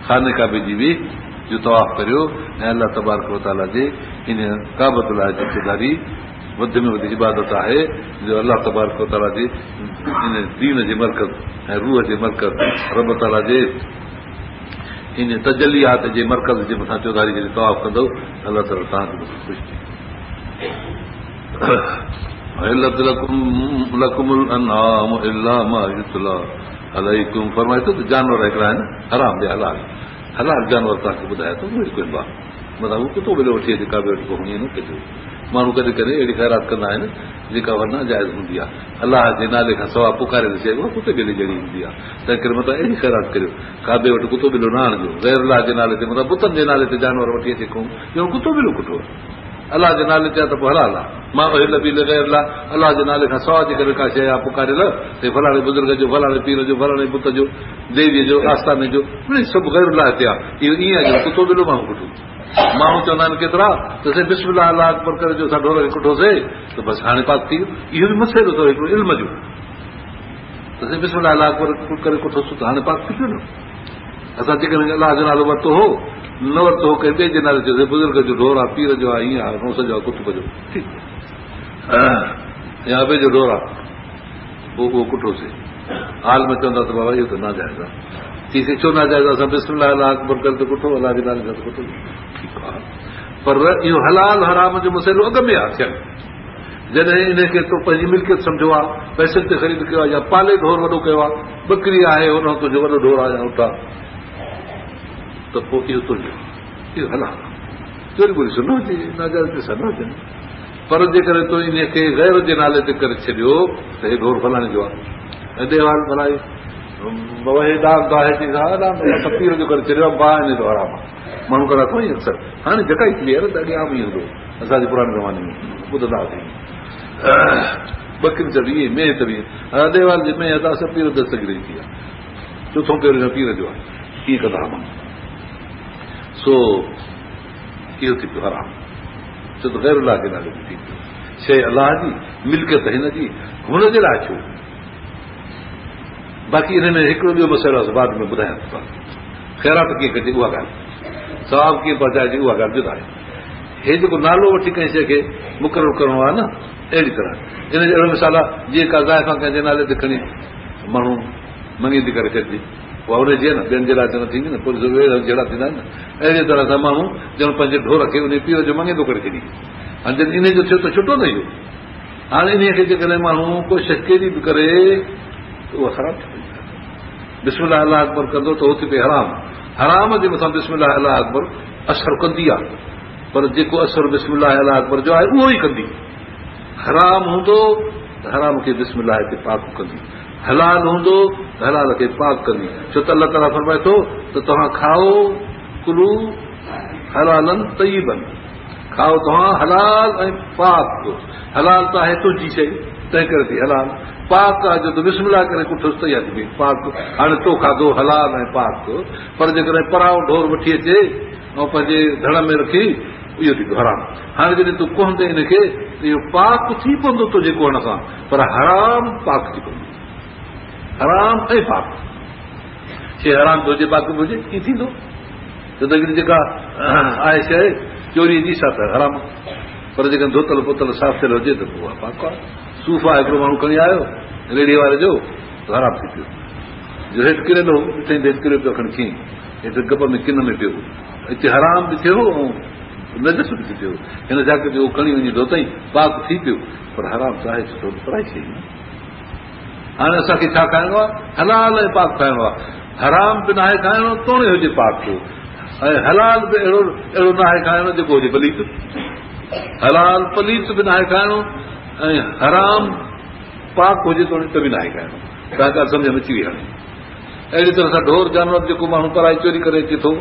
खाने काबे जी बि जो तवाफ़ करियो ऐं अलाह तबारक व तआला जे इन काबतुल्लाह जी हिसेदारी वधि में वधीक इबादत आहे जो अलाह तबारक व तआला जे इन दीन जे मर्कज़ ऐं रूह जे मर्कज़ रब ताला जे इन तजलियात जे मर्कज़ जे मथां चौधारी जॾहिं तवाफ़ कंदो अलाह ताला तव्हांखे फरमाए थो त जानवर हिकिड़ा आहिनि हराम ॿिया हलाल हलाल जानवर तव्हांखे ॿुधाए थो मतिलबु हू किथो मिलियो वठी अचे काबे वटि ईअं न कजो माण्हू कॾहिं कॾहिं अहिड़ी ख़ैरात कंदा आहिनि जेका वरना जाइज़ हूंदी आहे अलाह जे नाले खां सवाइ पुकारे थी चइबो कुते ॿिली जहिड़ी हूंदी आहे तंहिं करे मतिलबु अहिड़ी ख़ैरात करियो काबे वटि कुतो ॿिलो न आणिजो गैर अलाह जे नाले ते मतिलबु बुतनि जे नाले ते जानवर वठी अचे कोन ॼण कुतो ॿिलो कुठो अलाह जे नाले ते त पोइ हलाल आहे। मां अलाह जे नाले खां सवाइ जे करे का शइ आहे पुकारियल त फलाणे बुज़ुर्ग जो, फलाणे पीर जो, फलाणे बुत जो, देवीअ जो, आस्थाने जो, सभु गैर अलाह ते आहे। इहो ईअं आहे कुतो मिलो माण्हू कुटो। माण्हू चवंदा आहिनि केतिरा त साईं बिस्मिल्लाह अलाह अकबर करे जो असां ढोर खे कुठोसीं त बसि हाणे पाक थी वियो। इहो बि मसइलो अथव हिकिड़ो इल्म जो, त साईं बिस्मिल्लाह अलाह अकबर करे कुठोसीं त हाणे पाक थी पियो न। असां जेकॾहिं अलाह जो नालो वरितो हो, न वरितो हो कंहिं ॿिए जे नाले चयोसीं बुज़ुर्ग जो ढोर आहे, पीर जो आहे, ईअं आहे, नौस जो आहे, कुतुब जो, ठीकु या ॿिए जो ढोर आहे, पोइ उहो कुठोसीं। हाल में चवंदा त बाबा इहो त नाजाइज़ आहे। चईसीं छो नाजाइज़ आहे? असां बिस्मिल्लाह अलाह अकबर करे त कुठो, अलाह जे नाले सां त कुठो, ठीकु आहे। पर इहो हलाल हराम जो मसइलो अॻ में आहे थियणु। जॾहिं इनखे तो पंहिंजी मिल्कियत सम्झो आहे, पैसनि ते ख़रीद कयो आहे, या पाले ढोर वॾो कयो आहे, बकरी आहे हुन तुंहिंजो वॾो ढोर आहे या ऊंट आहे, त पोइ इहो तुंहिंजो, इहो हलाल चोरी ॿोरी न हुजे, नाजाइज़ पैसा न हुजनि। पर जेकॾहिं तूं इनखे गैर जे नाले ते करे छॾियो त हे ढोर फलाणे जो आहे, ऐं देवाल भलाई बाबा हे दाग आहे पीर जो करे छॾियो आहे, बाहि इन जो आराम आहे। माण्हू कंदा कोई अक्सर हाणे जकाई थी वई आहे त अॻे आम ई हूंदो असांजे पुराणे ज़माने में ॿुधंदा हुआसीं। बकरी त बि मेह त बि देवाल जे में त असां पीर दस्तगिरी थी आहे, चोथों पहिरियों पीर जो आहे, कीअं कंदा हुआ माण्हू। सो इहो थी पियो हराम, छो त गैर अलाह जे नाले ते थी पियो। शइ अलाह जी, मिल्कियत हिन जी, हुनजे लाइ छो। बाक़ी हिन में हिकिड़ो ॿियो मसइलो आहे, बाद में ॿुधायां थो। ख़ैरात कीअं कजे उहा ॻाल्हि, सवाबु कीअं पहुचाइजे उहा ॻाल्हि जुदा आहे। हे जेको नालो वठी कंहिं शइ खे मुक़ररु करणो आहे न, अहिड़ी तरह इन जो अहिड़ो मिसाल आहे जीअं का ज़ाइफ़ा कंहिंजे नाले ते खणी माण्हू मङी थी करे छॾिजे, उहा हुनजी आहे न, ॿियनि जे लाइ त न थींदी न, पोइ जहिड़ा थींदा आहिनि न, अहिड़ी तरह सां माण्हू ॼण पंहिंजे ढोर खे उन पीर जो मङे थो करे छॾी। हाणे जॾहिं इन जो थियो त छुटो न इहो। हाणे इन खे जेकॾहिं माण्हू कोशिशि कहिड़ी बि करे उहा ख़राबु थी पई। बिस्मिल्लाह अलाह अकबर कंदो त हो थी पई हराम। हराम जे मथां बिस्मिल्लाह अलाह अकबर असरु कंदी आहे, पर जेको असरु बिस्मिल्लाह अलाह अकबर जो आहे उहो ई कंदी। हराम हूंदो त हराम खे बिस्मिल्लाह खे पाक कंदी, हलाल हूंदो त हलाल खे पाक कंदी। छो त अलाह ताला फरमाए थो त तव्हां खाओ कुलू हलालन तय्यबन, खाओ तव्हां हलाल ऐं पाक। हलाल त आहे तुंहिंजी शइ, तंहिं करे थी हलाल। पाक आहे जो त बिस्मिल्लाह करे कुठोसि त इहा थी पई पाक। हाणे तो खाधो हलाल ऐं पाक, पर जेकॾहिं पराओ ढोर वठी अचे ऐं पंहिंजे धड़ में रखी इहो थी पियो हराम। हाणे जॾहिं तूं कोहंदे इनखे त इहो पाक थी पवंदो तुंहिंजे कोहण सां, पर हराम पाक थी पवंदो। हराम ऐं पाक, शइ हराम बि हुजे पाक बि हुजे, कीअं थींदो? छो त हिकिड़ी जेका आहे शइ चोरी जी सा त हराम, पर जेकॾहिं धोतल पोतल साफ़ थियल हुजे त पोइ उहा पाक आहे। सूफ़ आहे हिकिड़ो माण्हू खणी आयो रेड़ीअ वारे जो, त हराम थी पियो। जो हेठि किरियलो हिते हेठि किरियो पियो खणी खीं, हेठि गप में किन में पियो, हिते हराम बि थियो ऐं नजस बि थी पियो। हिन जाके जो खणी वञी धोतई पाक थी पियो, पर हराम त आहे छो पढ़ाई शइ। हाणे असांखे छा खाइणो आहे? हलाल ऐं पाक खाइणो आहे। हराम बि नाहे खाइणो तोड़े हुजे पाक जो, ऐं हलाल बि अहिड़ो नाहे खाइणो जेको हुजे पलीत। हलाल पलीत बि नाहे खाइणो ऐं हराम पाक हुजे तोड़े त बि नाहे खाइणो। तव्हां ॻाल्हि सम्झ में अची वई। हाणे अहिड़ी तरह सां ढोर जानवर जेको माण्हू पराई चोरी करे अचे थो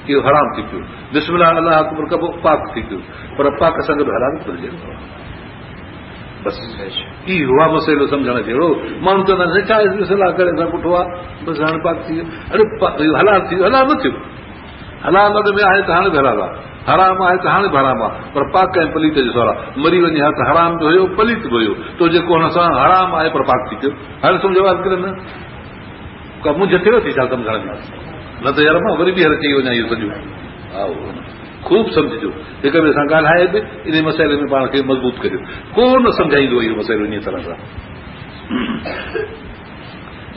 इहो हराम थी पियो। बिस्मिल्लाह अलाह अकबर कबो पाक थी पियो, पर पाक सां गॾु हलाल थो हुजे। बसि इहो आहे मसइलो सम्झण जहिड़ो। माण्हू चवंदा आहिनि छा बिस्मिल्लाह करे असां पुठो आहे, बसि हाणे पाक थी वियो। अरे हलाल थी वियो, हलाल न थियो। हलाल अॻ में आहे त हाणे बि हलाल आहे, हराम आहे त हाणे बि हराम आहे, पर पाक ऐं पलीत जो सवाल आहे। मरी वञे हा त हराम बि हुयो पलीत बि हुयो, तो जेको हुन सां हराम आहे पर पाक थी पियो। हाणे सम्झो आहे न का मुंझ थिएव थी छा सम्झण जी? न त यार मां वरी ॿीहर चई वञा इहो सॼो। हा ख़ूब सम्झिजो, हिक ॿिए सां ॻाल्हाए बि इन मसइले में पाण खे मज़बूत करियो। कोन सम्झाईंदो इहो मसइलो इन तरह सां।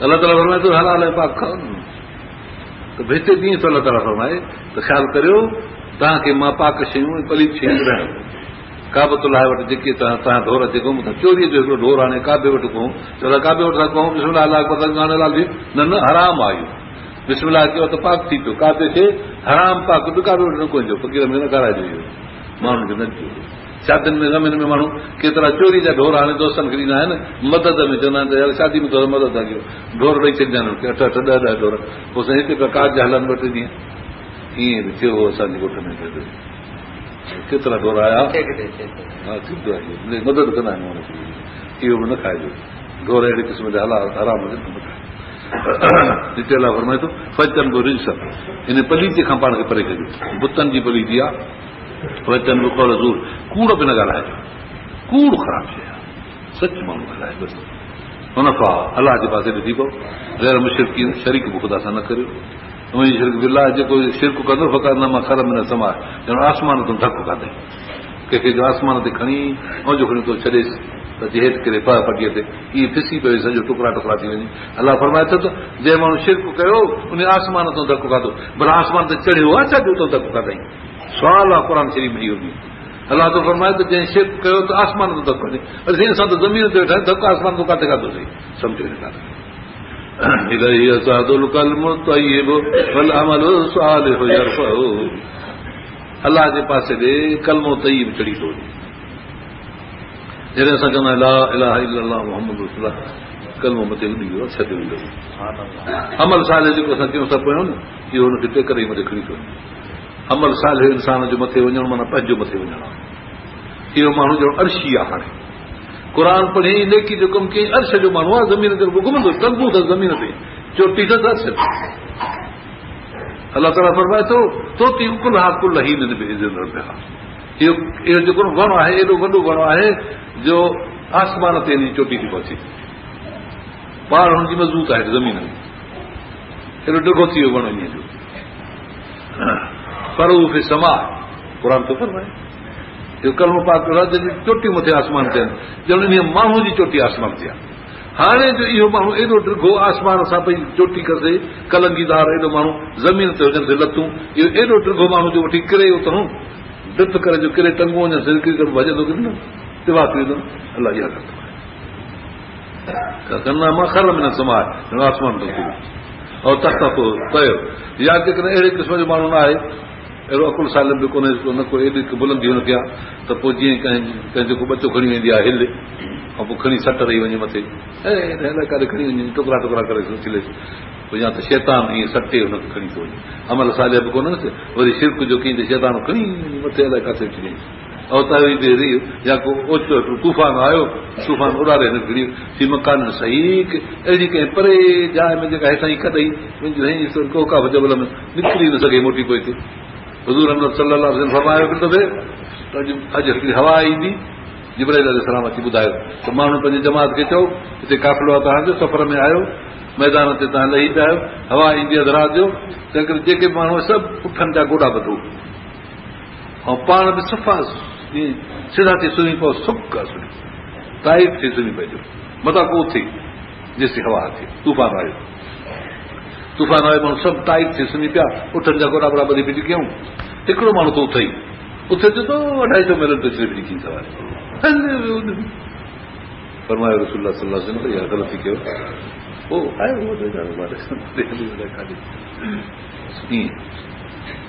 अलाह ताला फरमाए थो हलाल ऐं पाक खाओ न, त हिते ॾींहं त अलाह ताला फरमाए त ख़्यालु करियो तव्हांखे मां पाक शयूं ऐं पलीत शयूं ॿुधायां। काबतुल्लाह वटि जेके तव्हां ढोर ते घुमो था, चोरीअ जो हिकिड़ो ढोर हाणे काबे वटि कहूं, चवंदा काबे वटि था कहूं बिस्मिल्लाह अलाह अकबर हलाल थी, न हराम आहे। बिस्मिल्लाह कयो त पाक थी पियो। काबे खे हराम पाक बि काबे वटि न कोन्हे, फ़क़ीर में न कराइजो। इहो माण्हुनि खे न थियो। शादियुनि में ज़मीन में माण्हू केतिरा चोरी जा ढोर हाणे दोस्तनि खे ॾींदा आहिनि मदद में, चवंदा आहिनि त यार शादी में थोरो मदद था कयो, ढोर ॾेई छॾींदा आहिनि 8-8 10-10 ढोर। पोइ साईं हिकु काज हलनि 2-3 ॾींहं। ईअं बि थियो हो असांजे ॻोठ में। केतिरा घोराया हा थींदो आहे मदद कंदा आहिनि इहो बि न खाइजो घोर अहिड़े क़िस्म जा हराम हुजनि न खाए हिते अलाह फरमाए थो फचन बि रिंस इन पलीती खां पाण खे परे कजो बुतनि जी पलीती आहे फचन बि कौल ज़ूर कूड़ बि न ॻाल्हाइजो कूड़ ख़राब शइ आहे सच माण्हू ॻाल्हाए बसि मुनफ़ा अलाह जे पासे ॾिठी पोइ गैर मुशरिकी शरीक बि ख़ुदा सां न करियो मुंहिंजी शिरक बिल्लाह जेको शिरक कंदो फ़क़त न मां खर में न समाए ॼण आसमान तूं धकु खाधई कंहिंखे जो आसमान ते खणी ऐं जो खणी थो छॾेसि त हेठि किरे पटीअ ते इहे फिसी पियो सॼो टुकड़ा टुकड़ा थी वञे अलाह फरमाए थो त जंहिं माण्हू शिरक कयो उन आसमान तां धकु खाधो भला आसमान ते चढ़ियो आहे छा जो तो धकु खाधई सुवाल आहे क़ुर शरीफ़ में इहो बि अलाह तो फरमाए त जंहिं शिरक कयो त आसमान तां धकु खाधई अरे साईं असां त ज़मीन ते वेठा धकु आसमान तूं किथे खाधोसीं सम्झो हिन ॻाल्हि अलाह जे पासे ॾे कलमो तय्यब चढ़ी थो वञे जॾहिं असां चवंदा ला इलाहा इल्लल्लाह मुहम्मद रसूलुल्लाह कलमो मथे उॾी वियो छॾे वियो अमल साल जेको असां कयूं सभु पियो न इहो हुनखे टे करे मथे खणी थो वञे अमल साल इंसान जो मथे वञणु माना पंहिंजो मथे वञणु आहे इहो माण्हू जो अर्शी आहे हाणे क़ुर पढ़े नेकी जो कमु कयईं अर्श जो माण्हू आहे ज़मीन ते घुमंदो टंगू अथसि ज़मीन ते चोटी अथसि अर्श अलाह ताला फरमाए थो तोती कुल हा कुल ही न इहो जेको वण आहे एॾो वॾो वण आहे जो आसमान ते चोटी थी पहुचे पार हुनजी मज़बूत आहे ज़मीन में एॾो ॾिघो थी वियो वण ईअं जो पर उहे समा क़ुर थो फरमाए कलमो पाक चोटी मथे आसमान ते ॼण इन माण्हू जी चोटी आसमान ते आहे हाणे जो इहो माण्हू एॾो ॾिघो आसमान सां पई चोटी कसे कलंगीदार एॾो माण्हू ज़मीन ते हुजनि से लतूं इहो एॾो ॾिघो माण्हू जो वठी किरे उतां ॾिप करे जो किरे टंगू वञे किरी करे भॼंदो किरी न तिवा थी वेंदो अलाह इहा ॻाल्हि मां खर में न समाए आसमान थो थी ऐं तख़्त पोइ कयो या जेकॾहिं अहिड़े क़िस्म जो माण्हू न आहे अहिड़ो अकुल सालिम बि कोन्हे न को एॾी बुलंदी हुनखे आहे त पोइ जीअं कंहिं जेको बचो खणी वेंदी आहे हिल ऐं पोइ खणी सट रही वञे मथे ऐं करे खणी वञे टुकड़ा टुकड़ा करे छिले पोइ या त शैतान ईअं सटे हुनखे खणी थो वञे अमल सालिया बि कोन्हे वरी शिरक जो कई त शैतान खणी मथे अलाए किथे खणी या को ओचितो तूफ़ान आयो तूफ़ान उॾारे खणी सी मकान सही अहिड़ी कंहिं परे जाइ में जेका हेठां ई कॾई कोका जबल में निकिरी न सघे मोटी पोइ हिते हुज़ूर अहमद सल्लल्लाहु अलैहि वसल्लम फरमायो त अॼु हिकिड़ी हवा ईंदी जिब्राइल अलैहिस्सलाम अची ॿुधायो त माण्हू पंहिंजी जमात खे चओ हिते काफ़िलो आहे तव्हांजो सफ़र में आयो मैदान ते तव्हां लही पिया आहियो हवा ईंदी अधु राति जो तंहिं करे जेके माण्हू सभु पुठनि जा गोॾा ॿधो ऐं पाण बि सफ़ा सिधा थी सुम्ही पियो सुक सुठी टाइट थी सुम्ही पइजो मथां को थी जेसि हवा थी तूफ़ान आयो माण्हू सभु टाइट थी सुम्ही पिया पुठनि जा गोॾा वोॾा ॿधी फिटी कयूं हिकिड़ो माण्हू त उथई उथे थो 250 मील ते सिर्फ़ लिखी सवाइ फरमायो रसूलुल्लाह सल्लल्लाहु अलैहि वसल्लम इहा ग़लती कयो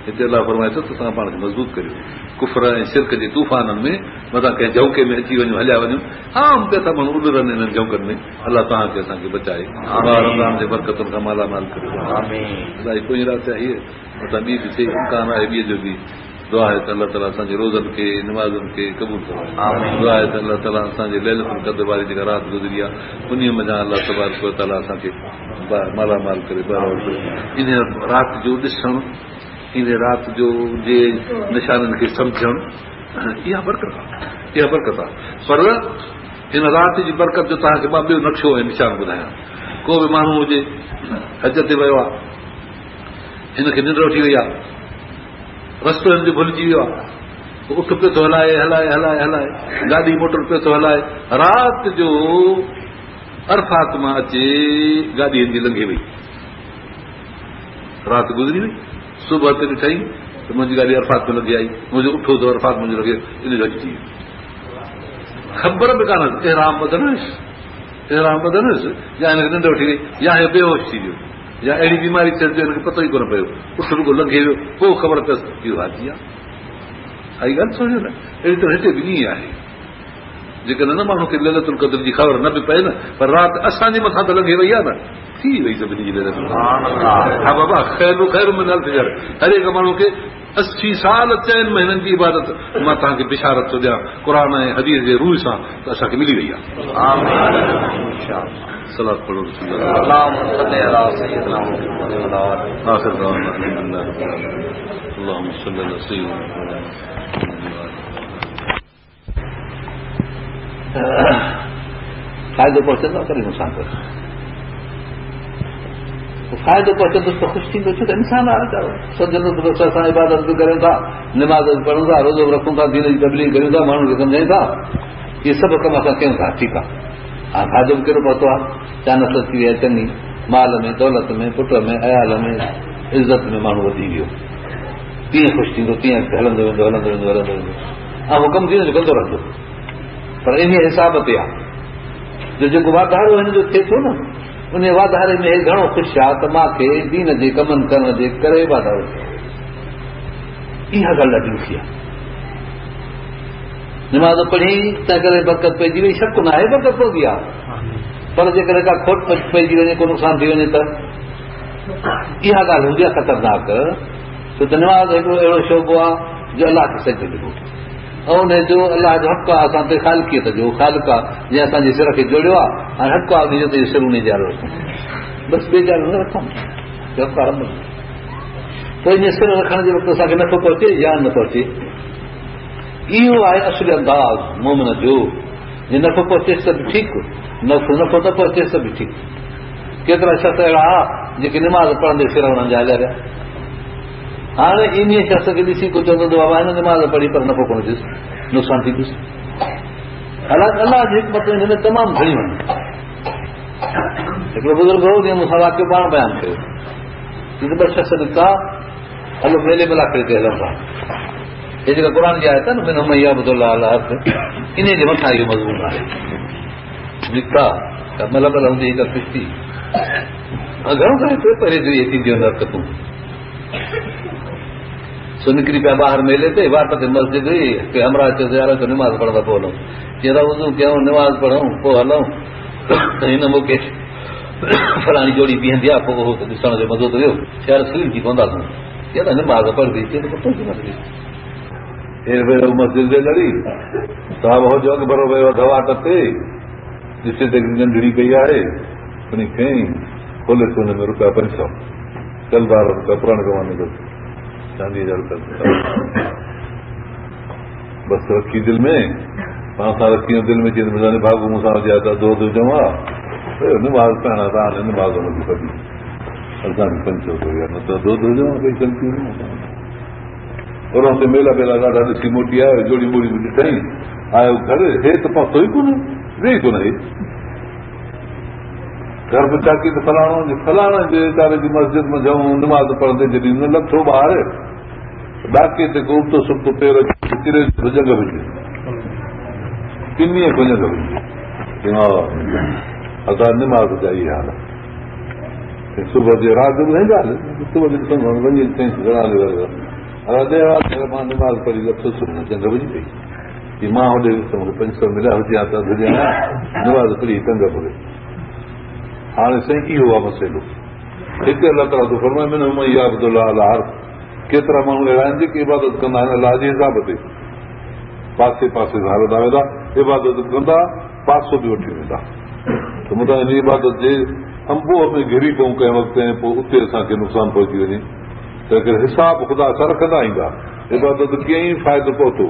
हिते अलाह फरमाए थो त तव्हां पाण खे मज़बूत करियो कुफर ऐं शिरक जे तूफ़ाननि में मथां कंहिं झौके में अची वञो हलिया वञो आम पिया था माण्हू उॾरनि हिननि झौकनि में अलाह तव्हांखे असांखे बचाए रमज़ान जे बरकतुनि खां मालामाल करियो अलाही पोइ राति आहे मथां ॿी बि थिए इम्कान आहे ॿिए जो बि दुआ आहे त अलाह ताला असांजे रोज़नि खे नमाज़ुनि खे क़बूल करे दुआ आहे त अलाह ताला असांजे लैलतुल क़द्र वारी जेका राति गुज़री आहे उन में अलाह तबारक व तआला असांखे मालामाल करे बराबरि करे इन राति जो ॾिसणु इन राति जो जे निशाननि खे सम्झणु इहा बरकत आहे पर हिन राति जी बरकत जो तव्हांखे मां ॿियो नक्शो ऐं निशान ॿुधायां को बि माण्हू हुजे हज ते वियो आहे हिनखे निंड वठी वई आहे रस्तो हिन जो भुलिजी वियो आहे उठ पियो थो हलाए गाॾी मोटर पियो थो हलाए राति जो अरफात मां अचे गाॾी हिन जी लंघे वई राति गुज़री वई सुबुह ते ॾिठई त मुंहिंजी गाॾी अरफात में लॻी आई मुंहिंजो उठो त अरफात मुंहिंजो लॻे इन जो अची वियो ख़बर बि कान एराम ॿधनसि या हिनखे निंड वठी वई या हे बेहोश थी वियो या अहिड़ी बीमारी थियण जो हिनखे पतो ई कोन पियो उठ रुगो लंघे वियो पोइ ख़बर पियसि इहो हाजी आहे आई ॻाल्हि सम्झो न अहिड़ी तरह हिते बि ईअं आहे जेकॾहिं न माण्हू खे लैलतुल क़द्र जी ख़बर न बि पए न, पर राति असांजे मथां त लॻे वई आहे न, थी वई सभिनी जी लैलतुल क़द्र। हा बाबा, ख़ैर में न फिजर, हर हिकु माण्हू खे 80 साल 4 महीननि जी इबादत मां तव्हांखे बिशारत थो ॾियां क़ुर ऐं हदीस जे रूह सां त असांखे मिली वई आहे। सलात पढ़ो फ़ाइदो पहुचंदो करे नुक़सान करे, फ़ाइदो पहुचंदुसि त ख़ुशि थींदो, छो त इंसान आहे। सम्झंदो त बसि असां इबादत बि करियूं था, निमाज़ बि पढ़ूं था, रोज़ो बि रखूं था, दीन जी तबलीग करियूं था, माण्हुनि खे सम्झायूं था, इहे सभु कम असां कयूं था, ठीकु आहे। हा, फ़ाइदो बि कहिड़ो पहुतो आहे, चानस थी वई आहे चङी, माल में, दौलत में, पुट में, अयाल में, इज़त में माण्हू वधी वियो, तीअं ख़ुशि थींदो, तीअं हलंदो वेंदो हलंदो वेंदो हलंदो वेंदो, ऐं हुकम थी वेंदो कंदो रहंदो। पर इन हिसाब ते आहे जो जेको वाधारो हिन जो थिए थो न, उन वाधारे में घणो ख़ुशि आहे त मूंखे दीन जे कमनि करण जे करे वाधारो थियो। इहा ॻाल्हि ॾाढी ॾुखी आहे। निमाज़ पढ़ी तंहिं करे बरकत पइजी वई, शक न आहे बरकत पवंदी आहे, पर जेकॾहिं का खोट पइजी वञे, को नुक़सान थी वञे त इहा ॻाल्हि हूंदी आहे ख़तरनाक। छो त निमाज़ हिकिड़ो अहिड़ो शोबो आहे जो अलाह खे सजदो ॾिनो, ऐं उनजो अलाह जो हक़ आहे असां ते, ख़ालिकियत जो ख़ालिक आहे जंहिं असांजे सिर खे जोड़ियो आहे, ऐं हक़ आहे उनजो त सिर उन जारो रखूं, बसि ॿिए जारो न रखूं। पोइ इन सिर रखण जे वक़्तु असांखे नथो पहुचे या नथो अचे, इहो आहे असुल अंदाज़ मोमिन जो। जे नफ़ो पहुचेसि त बि ठीकु, नफ़ो न पहुचेसि त बि ठीकु। केतिरा शख़्स अहिड़ा हुआ जेके निमाज़ पढ़ंदे सिर हुननि जा हलिया रहिया। हाणे इन शख़्स खे ॾिसी को चवंदो बाबा हिन निमाज़ पढ़ी पर नफ़ो कोन थियुसि, नुक़सान थींदुसि। अलाह जी हिकमत हिन में तमामु घणियूं आहिनि। हिकिड़ो बुज़ुर्ग हो जीअं मूंसां वाक़ियो पाण बयानु कयो, ॿ शख़्स निकिता, हलो मेले मिलाकड़े ते हलूं था। हे जेका क़ुर जी आयत आहे न, इन जे मथां इहो मज़मून आहे। निकिता मलबल हूंदी हिकु किश्ती, घणो करे परहेज़ थींदियूं हरकतूं। सो निकिरी पिया ॿाहिरि मेले ते, वाट ते मस्जिद हुई, हमरा चयो यार तो निमाज़ पढ़ंदा पोइ हलूं, चवंदा वुज़ू कयूं, निमाज़ पढ़ूं पोइ हलूं। हिन मौक़े फलाणी जोड़ी बीहंदी आहे, पोइ उहो ॾिसण जो मज़ो थो वियो, शहर सलीम थी पवंदासीं, चवंदा निमाज़ पढ़ंदी, मस्जिद ते लड़ी साहब हो जो अॻु भरो वियो दवा टपे, ॾिसे त नंढड़ी पई आहे, उन खईं खोले हुन में रुपया 500 चल बार रुपया पुराणे ज़माने जो चांदी जा रुपया बसि रखी दिलि में, पाण सां रखी दिलि में चई मिलाने भागू मूंसां हुजे त दो जमा निमाज़ पाइणा त हाणे निमाज़ हुनजी कढी असांखे 500 थो न त दो जमा कई चलती और हुते मेला वेला ॾाढा ॾिसी मोटी आयो, जोड़ी ॿोड़ी बि ॾिठई, आयो घर, हे त पहुतो ई कोन, वेही कोन हे घर बि चाकी त फलाणे जे तारे जी मस्जिद में जऊं निमाज़ पढ़ंदे जॾहिं न लथो ॿाहिरि, ॾाके ते को उबतो सुबतो पेर किरे भुजंग विझे, किनीअ भुजंग विझे, असां निमाज़ जा इहा हाल सुबुह जे राति जो ॿुधाईंदा, सुबुह जो वञी मां निमाज़ पढ़ी लथुसि, चंड विझी पई, मां होॾे 500 मिलिया हुजे हा त निमाज़ पढ़ी चंड भुॻे। हाणे साईं इहो आहे मसइलो। हिते अलाह ताला थो फरमाए केतिरा माण्हू अहिड़ा आहिनि जेके इबादत कंदा आहिनि अलाह जे हिसाब ते, पासे पासे सां हलंदा वेंदा, इबादत कंदा, पासो बि वठी वेंदा, त मूंखां इन इबादत जे अंबोह में घिरी पऊं कंहिं वक़्तु, ऐं पोइ उते असांखे नुक़सानु पहुची वञे त हिसाब ख़ुदा सां रखंदा ईंदा। इबादत कीअं ई फ़ाइदो पहुतो,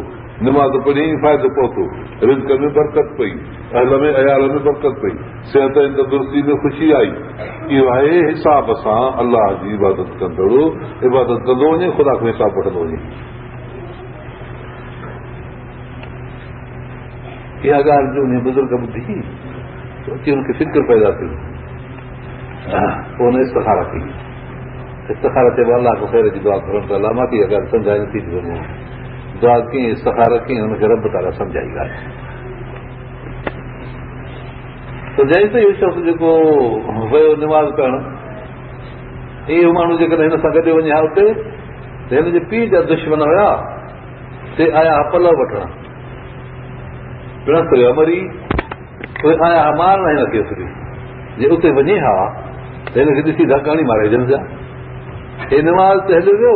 निमाज़ पढ़ी फ़ाइदो पहुतो, रिज़्क़ में बरकत पई, अहल में अयाल में बरकत पई, सिहत ऐं तंदुरुस्ती में ख़ुशी आई। इहो आहे हिसाब सां अलाह जी इबादत कंदो वञे, ख़ुदा खे हिसाब वठंदो वञे। इहा ॻाल्हि जो उन बुज़ुर्ग ॿुधी अची हुनखे फिक्र पैदा थी, पोइ हुन इस्तिखारा कई। इस्तिखारा चइबो अलाह खां ख़ैर जी दुआ करणु, त अलाह मूंखे इहा ॻाल्हि सम्झाए नथी थी वञे, दुआ कीअं, इस्तिखारा कीअं, हुनखे रब ताला सम्झाई ॻाल्हि। सम्झाई त इहो शख़्स जेको वियो निमाज़ पढ़णु, इहे माण्हू जेकॾहिं हिन सां गॾु वञे हा उते, त हिन जे पीउ जा दुश्मन हुया, से आया पलव वठण, पिणक करियो अमरी उहे आया मारण हिनखे असली जे उते वञे हा त हिनखे ॾिसी धकाणी मारे जन जा हे नमाज़ ते हलियो वियो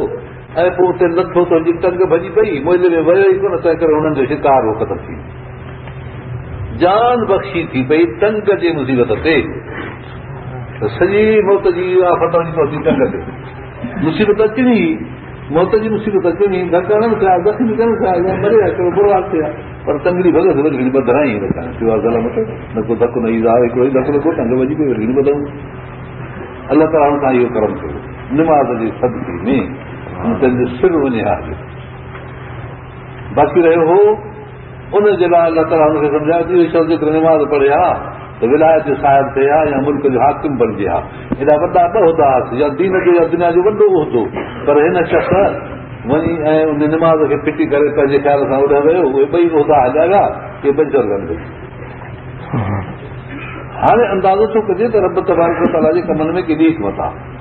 ऐं पोइ उते नथो त टंग भॼी पई मोइले में वियो ई कोन तंहिं करे हुननि जो शिकार हो ख़तमु थी जान बख़्शी थी पई टंग जे मुसीबत ते त सॼी मौत जी आफ़त वञी पहुती टंग ते मुसीबत अचणी मौत जी मुसीबत अचणी धकाइण थिया ज़ख़्मी करण थिया या मरे हिकिड़ो बुरो हाल थिया पर टंगड़ी भॻत वरी घणी ॿधाई न को धकु न ईंदा हिकिड़ो ई धकु लॻो टंग वञी पई वरी घणी ॿधूं अलाह ताला हुन सां इहो करम कयो निमाज़ जी सदके में पंहिंजो सिर वञे हा बाक़ी रहियो हो उनजे लाइ अलाह ताला हुनखे सम्झायो त इहो शब्द जेकर निमाज़ पढ़े हा त विलायत जो साहिब थिए हा या मुल्क जो हाकिम बणिजे हा हेॾा वॾा ॿ उहिदा या दीन जो या दुनिया जो वॾो उहिदो पर हिन शख़्स वञी ऐं उन निमाज़ खे फिटी करे पंहिंजे ख़्याल सां उॾ वियो उहे ॿई उहिदा हलिया विया इहे पंचर गंढ हाणे अंदाज़ो थो कजे त रब तबारक व तआला जे कमनि में केॾी हिकमत आहे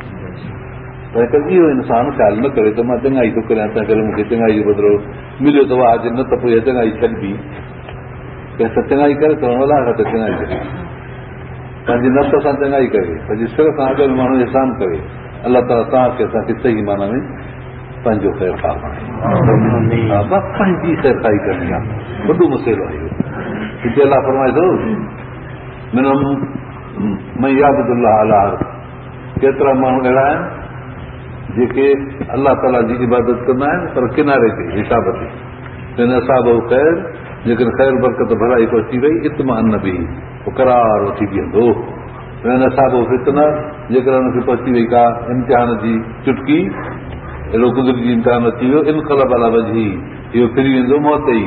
तंहिं करे इहो इंसानु ख़्यालु न करे त मां चङाई थो करियां तंहिं करे मूंखे चङाई जो बदिलो मिलियो त वाह न त पोइ चङाई छॾबी कंहिं सां चङाई करे त अलाह खां त चङाई करे पंहिंजी नफ़्स सां चङाई करे पंहिंजी सिर सां अॻियां माण्हू एहसान करे अलाह ताला तव्हांखे असांखे सही माना में पंहिंजो ख़ैर खां पंहिंजी ख़ैर खाई करणी आहे वॾो मसइलो आहे इहो हिते अलाह फरमाए थो मयाबुल्लाह अला केतिरा माण्हू अहिड़ा आहिनि जेके अलाह ताला जी इबादत कंदा आहिनि पर किनारे ते हिसाब ते हिन असाब ख़ैर जेकॾहिं ख़ैर बरकत भलाई पहुची वई इत्मान बि करार वठी बीहंदो हिन असाब फितना जेकॾहिं हुनखे पहुची वई का इम्तिहान जी चुटकी अहिड़ो कुदरती जी इम्तिहान अची वियो इनकलब अला वजी इहो फिरी वेंदो मौत ई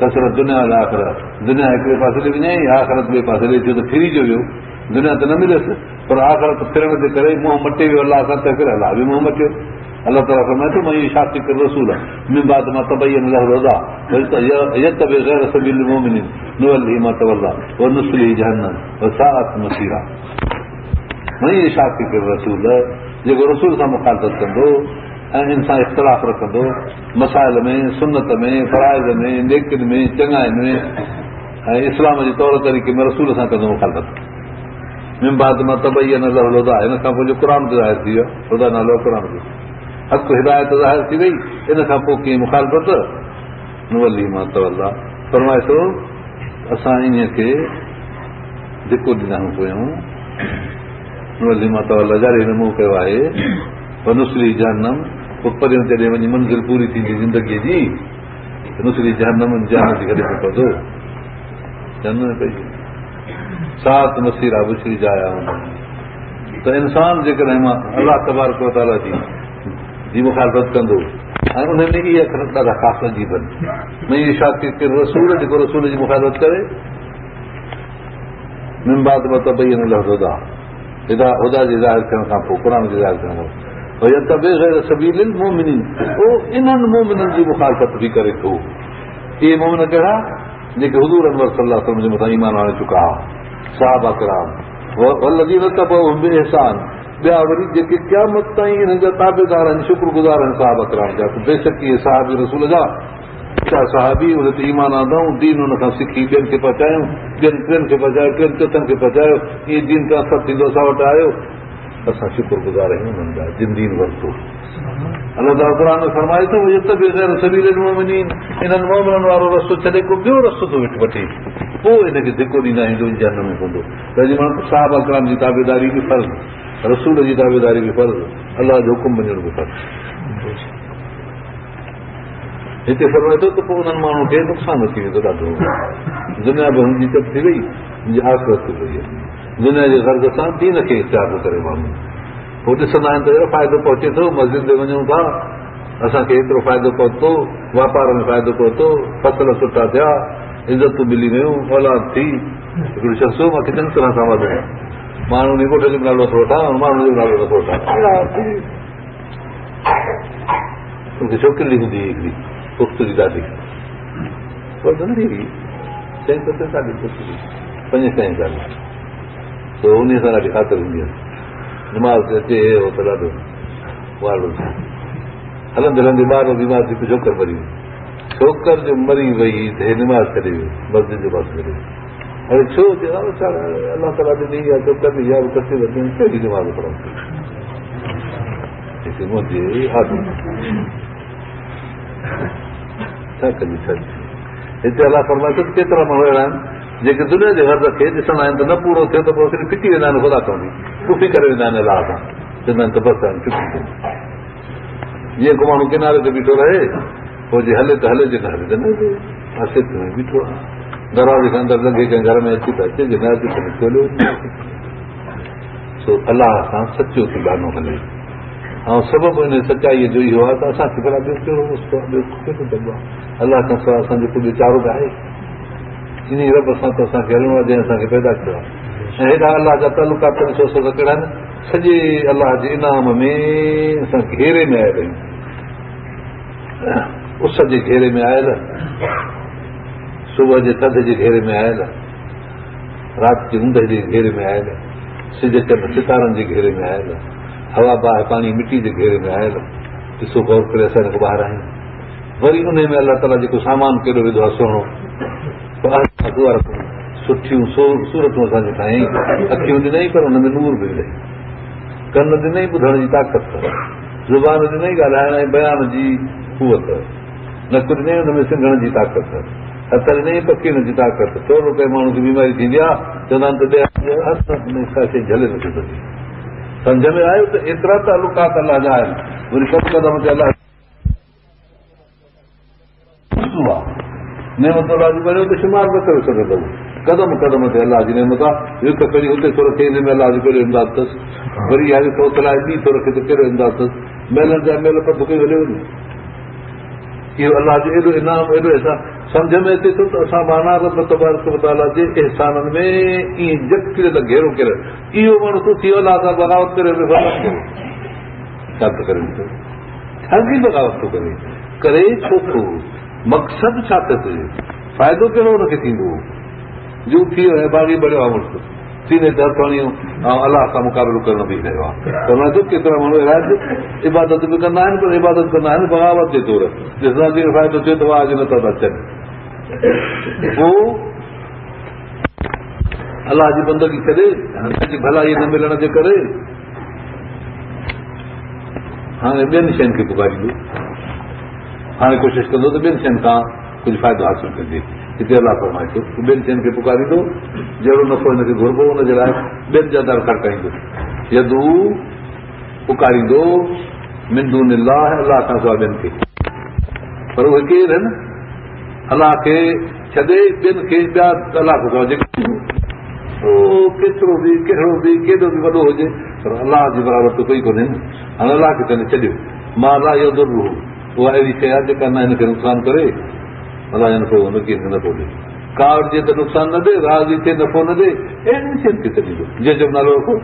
कसरत दुनिया लाइ आख़िरत दुनिया हिकिड़े पासे ते वञे आख़िरत ॿिए पासे ते थियो त फिरी जो वियो दुनिया त न मिलियसि पर आख़िरत फिरण जे करे मुंहुं मटे वियो अलाह सां तंहिं करे अलाह बि मुंहुं मटियो अलाह ताला फरमाए थो मां शादी कर रसूल मिन बाद मां तबयन लहु रज़ा यतबि गैर सबील मुमिनीन नुवल्लिही मा तवल्ला व नुस्लिही जहन्नम व साअत मसीरा मां शादी कर रसूल जेको रसूल सां मुखालफ़त कंदो ऐं इंसान इख़्तिलाफ़ रखंदो मसाइल में सुनत में फ़राइज़ में नेकिन में चङाइनि में ऐं इस्लाम जे तौर तरीक़े में रसूल सां कंदो मुखालफ़त मिन बाद मां तबयन लहु रज़ा हिन खां पोइ जो क़ुर ते ज़ाहिर थी वियो ख़ुदा नालो क़ुर जो हक़ हिदायत ज़ाहिर थी वई इन खां पोइ कीअं मुखालफ़त नुवल्लिही मा तवल्ला फरमाए थो असां इन खे धिको ॾींदा आहियूं पोयूं नुवल्लिही मा तवल्ला जारी हिन मूं कयो आहे नुस्ली जहन्नम पोइ परियों जॾहिं वञी मंज़िल पूरी थींदी ज़िंदगीअ जी नुस्ली जहन्नम जहन्नम जी गॾु पवंदो जहन्नम पई सात मसीरा बुछड़ी जाया त इंसान जेकॾहिं मां अलाह तबारक व तआला जी मुखालफ़त कंदो ऐं उन में इहे अखर ॾाढा ख़ासि अजीब आहिनि मैं इहे छा के रसूल जेको रसूल जी मुखालफ़त करे मिन बाद मां तबयन लहु रज़ा हुदा जे ज़ाहिर थियण खां पोइ क़ुर जे ज़ाहिर थियण खां पोइ सबील मोमिनीन इन्हनि मोमिननि जी मुखालफ़त बि करे थो इहे मोमिन कहिड़ा जेके हुज़ूर अनवर सल्लल्लाहु अलैहि वसल्लम जे मथां ईमान आणे चुका सहाबा किराम वल्लज़ीन तबऊहुम बिइहसान ॿिया वरी जेके क़यामत ताईं हिननि जा ताबेदार आहिनि शुक्रगुज़ार आहिनि सहाबा किराम जा बेशक इहे सहाबी रसूल जा छा सहाबी उन ते ईमान आंदऊं दीन हुन खां सिखी ॿियनि खे पहुचायूं ॿियनि खे पहुचायो ॿियनि चतनि खे पहुचायो ईअं दीन खां सभु थींदो असां वटि आयो असां शुक्रगुज़ार आहियूं हुननि जा जिन दीन वरितो अलाह ताला क़ुर में फरमाए थो गैर सबील मोमिनीन इन्हनि मोमिननि वारो रस्तो छॾे को ॿियो रस्तो थो वठे पोइ हिनखे धिको ॾींदा आहियूं जहन्नम में पवंदो पंहिंजे माण्हू सहाबा किराम जी ताबेदारी बि फर्ज़ रसूल जी ताबेदारी बि फर्ज़ अलाह जो हुकुम मञण बि फर्ज़ हिते फरमाए थो त पोइ उन्हनि माण्हू खे नुक़सानु अची वेंदो ॾाढो दुनिया बि हुनजी चप थी वई मुंहिंजी आख़िरत थी वई दुनिया जे गर्ज़ सां दीन खे इख़्तियार थो करे माण्हू पोइ ॾिसंदा आहिनि त अहिड़ो फ़ाइदो पहुचे थो मस्जिद ते वञूं था असांखे एतिरो फ़ाइदो पहुतो वापार में फ़ाइदो पहुतो फसल सुठा थिया इज़तूं मिली वियूं औलाद थी हिकिड़ी शख़्स मूंखे चङी तरह सां वधायो माण्हू उन ॻोठ जो बि नालो नथो वठां माण्हू जो बि नालो नथो वठां उनखे छोकिरी हूंदी हिकिड़ी पुख़्त जी ॾाढी चईं सतें साल पंज छहें साल त उन सां ॾाढी ख़ातिर हूंदी आहे निमाज़ ते अचे हो त ॾाढो वारो हलंदे हलंदे ॿार बीमार थी पोइ छोकर मरी छोकर जो मरी वई त हे निमाज़ छॾे वियो मस्जिद जो पास करे अरे छो अलाह ताला ॾिनी आहे छोकर या कसे वधे कहिड़ी निमाज़ पढ़ो मुंहिंजी आदत छा कजे छा हिते अलाह फरमाए थो केतिरा माण्हू अहिड़ा आहिनि जेके दुनिया जे गर्द खे ॾिसंदा आहिनि त न पूरो थियो त पोइ सिर्फ़ु फिटी वेंदा आहिनि ख़ुदा चवंदी टुपी करे वेंदा आहिनि अलाह सां चवंदा आहिनि त बसि टुपी जीअं को माण्हू किनारे ते बीठो रहे पोइ जे हले त हले जे न हले त न आसित में बीठो आहे दरवाजे खां अंदरि लॻे कंहिं घर में अची त अचे जे न अचे त खोलियो सो अलाह सां सचो थी गानो हले ऐं सबबु हिन सचाईअ जो इहो आहे त असांखे भला ॿियो कहिड़ो रस्तो आहे ॿियो कहिड़ो दॿो आहे अलाह खां सवाइ असांजो को वीचारो बि आहे इन रब सां त असांखे हलिणो आहे जंहिं असांखे पैदा कयो आहे ऐं हेॾा अलाह जा तालुकात ॾिसो त कहिड़ा आहिनि सॼे अलाह जे इनाम में असां घेरे में आयल आहियूं उस जे घेरे में आयल सुबुह जे थधि जे घेरे में आयल राति जे ऊंद जे घेरे में आयल सिज चंड सितारनि जे घेरे में आयल हवा बाहि पाणी मिटी जे घेरे में आयल ॾिसो गौर करे असां जेको ॿाहिरि आहियूं वरी उन में अलाह ताला जेको सामान केॾो विधो आहे सुहिणो सुठियूं सूरतूं असांखे ठाहियईं अखियूं ॾिनई पर हुन में नूर बि ॾिनई कन ॾिनई ॿुधण जी ताक़त ज़ुबान ॾिनई ॻाल्हाइण ऐं बयान जी कुवत नक ॾिनई हुन में सिंघण जी ताक़त हथ ॾिनई पखीअ जी ताक़त थोरो कंहिं माण्हू खे बीमारी थींदी आहे चवंदा आहिनि त छा शइ झले नथी सघे सम्झ में आयो त एतिरा तालुकात अलाह जा आहिनि वरी सभु क़दम ते अलाह नेमत अलाह जी बणियो त शुमार न करे सघंदव क़दम क़दम ते अलाह जी नेमत आहे हिकु कड़ी हुते थो रखे हिन में अलाह जो कहिड़ो इमदाद अथसि वरी हाणे थो तलाए ॿी थो रखे त कहिड़ो इमदाद अथसि महिलनि जा महिल पधु कई हलियो वञे इहो अलाह जो एॾो इनाम एॾो अहसान सम्झ में अचे थो त असां माना रब तबारक व तआला जे एहसाननि में ईअं जग किरे घेरो करे इहो माण्हू थो थी अलाह सां बगावत करे छा थो करे छाजी बगावत थो करे छो थो मक़सदु छा अथसि फ़ाइदो कहिड़ो हुनखे थींदो जो थी वियो ऐं बाग़ी बढ़ियो आहे मुड़ुसि सीने ते हथ हणियूं ऐं अलाह सां मुक़ाबिलो करणु बीह रहियो आहे त हुन जो केतिरा माण्हू अहिड़ा आहिनि इबादत बि कंदा आहिनि पर इबादत कंदा आहिनि बग़ावत जे तौर ॾिसंदा जीअं फ़ाइदो थिए त वाज नथा था अचनि पोइ अलाह जी बंदगी छॾे हुनजी भलाई न मिलण जे करे हाणे ॿियनि शयुनि खे पुकारींदो हाणे कोशिशि कंदो त ॿियनि शयुनि खां कुझु फ़ाइदो हासिल कंदे हिते अलाह फरमाए थो ॿियनि शयुनि खे पुकारींदो जहिड़ो नफ़ो हिनखे घुरिबो हुनजे लाइ ॿियनि जा दर खड़काईंदो यदू पुकारींदो मिंदू निल्लाह अलाह खां सवाइ ॿियनि खे पर उहे केरु आहिनि अलाह खे छॾे ॿियनि खे ॿिया अलाह खां सवाइ केतिरो बि कहिड़ो बि केॾो बि वॾो हुजे पर अलाह जी बराबरि त कोई कोन्हे हाणे अलाह खे चवंदे छॾियो मां अलाह इहो दुरु उहा अहिड़ी शइ आहे जेका न हिनखे नुक़सानु करे अलाह जो नफ़ो कंहिंखे नफ़ो ॾे कार जे त नुक़सानु न ॾे राज़ी थिए नफ़ो न ॾे अहिड़ियुनि शयुनि खे छॾींदो जंहिंजो नालो रखो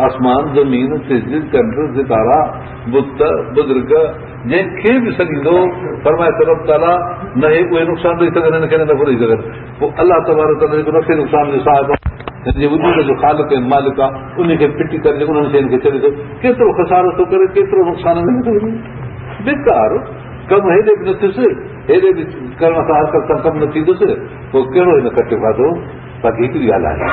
आसमान ज़मीन सिज चंड सितारा बुत बुज़ुर्ग जंहिंखे बि सघींदो फरमाए तरफ़ ताला न हे उहे नुक़सानु ॾेई सघनि हिनखे न नफ़ो ॾेई सघनि पोइ अलाह तबारक ताला जेको नफ़े नुक़सान जो साहिबु आहे हिनजे वजूद जो ख़ालिक ऐं मालिक आहे उनखे फिटी करे उन्हनि शयुनि खे छॾे थो केतिरो खसारो थो करे केतिरो नुक़सानु में थो वञे बेकार कमु हेॾे बि न थियुसि हेॾे बि करण सां हरकत सां कमु न थींदुसि पोइ कहिड़ो हिन कटे खाधो बाक़ी हिकिड़ी ॻाल्हि आहे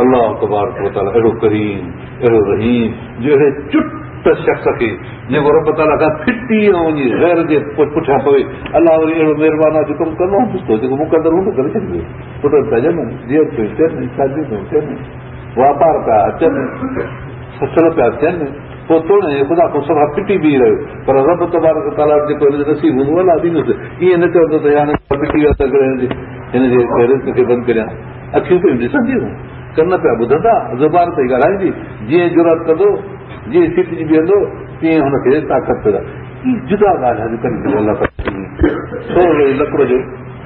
अलाह तबारक व तआला अहिड़ो करीम अहिड़ो रहीम जो अहिड़े चुट शख़्स खे जेको रब ताला खां फिटी ऐं वञी ग़ैर जे पुठियां पवे अलाह वरी अहिड़ो महिरबानी आहे जो कमु कंदो हूंदुसि जेको मुक़दर हूंदो करे छॾियो पुट पिया ॼमनि धीअर पियूं थियनि शादियूं पियूं थियनि वापार पिया अचनि ससुर पिया थियनि पोइ थोरे ख़ुदा खां सफ़ा फिटी बीह रहियो पर रब तबारक ताला जेको हिनजो नसीब हूंदो अलाह ॾींदुसि ईअं न चवंदो त हाणे फिटी वियो त हिनजे रिस्क खे बंदि करियां अखियूं पियूं ॾिसंदियूं कन पिया ॿुधंदा ज़ुबान पई ॻाल्हाईंदी जीअं जुरत कंदो जीअं सिटजी बीहंदो तीअं हुनखे ताक़त पैदा जुदा ॻाल्हि आहे अलाह थोरो लकिड़ो जो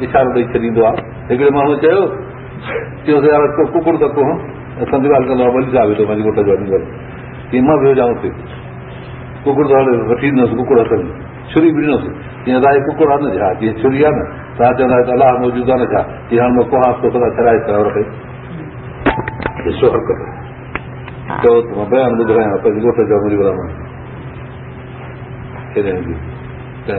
इशारो ॾेई छॾींदो आहे हिकिड़े माण्हू चयो यार कुकुर त को असांजी ॻाल्हि कंदो आहे वरी छा वेठो पंहिंजे घोट जो वञी की मां बि हुजां हुते कुकुर त हाणे वठी ॾिनोसि कुकुर हथ में छुरी बि ॾिनोसि कीअं तव्हां कुकुर आहे न छा जीअं छुरी आहे न तव्हां चवंदा आहियो त अलाह मौजूदु आहे न छा की हाणे मां कुहास थो सदा छॾाए रखे ॾिसो हरकत चओ त मां बयान ॿुधायां पंहिंजे घोट जो मुंहिंजी बराबरि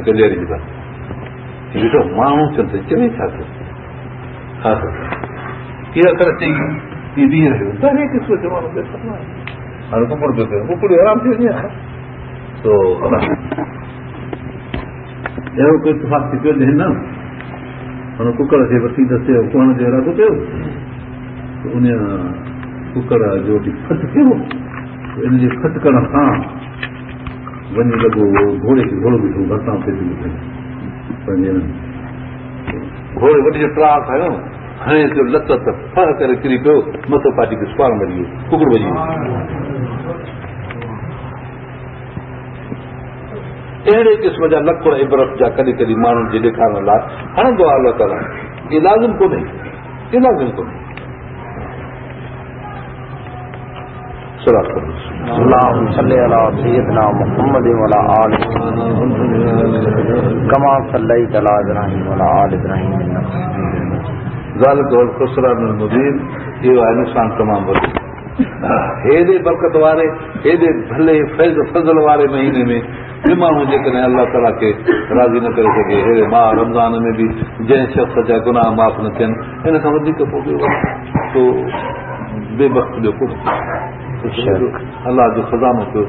कल्याणी जी ॾिठो माण्हू चवंदे चवे छा थियो हा कीअं अखर चई हीअ बीह रहियो त क़िस्म जो माण्हू हाणे कुकड़ पियो कयो कुकड़ आराम थी वञे तो अहिड़ो कोई इतफ़ाक़ थी पियो हिन हुन कुकड़ खे वठी दसे कुहण जो इरादो कयो उन कुकड़ जो फट कयो इन जे फटकण सां वञी लॻो घोड़े खे घोड़ो बीठो भरसां थिए पंहिंजे घोड़े वॾी जो ट्रा खयो हणे थियो लत त फह करे किरी पियो मथो पाटी खे सुपार मरी वियो कुकड़ भॼी वियो अहिड़े क़िस्म जा लखड़ इबरत जा कॾहिं कॾहिं माण्हुनि जे ॾेखारण लाइ हणंदो आहे अलाह ताला इहे लाज़िम कोन्हे इहे लाज़िम कोन्हे
اللهم صل على سيدنا محمد وعلى آل كما صليت على إبراهيم وعلى آل إبراهيم إنك حميد مجيد
ذلك هو الخسران المبين इहो आहे नुक़सान तमामु वॾो हेॾे बरकत वारे हेॾे भले फैज़ फज़ल वारे महीने में बि माण्हू जेकॾहिं अलाह ताला खे राज़ी न करे सघे अहिड़े माह रमज़ान में बि जंहिं शख़्स जा गुनाह माफ़ न थियनि हिन खां वधीक पोइ तो बेबख़्त ॿियो कोन्हे अलाह जो ख़ज़ानो पियो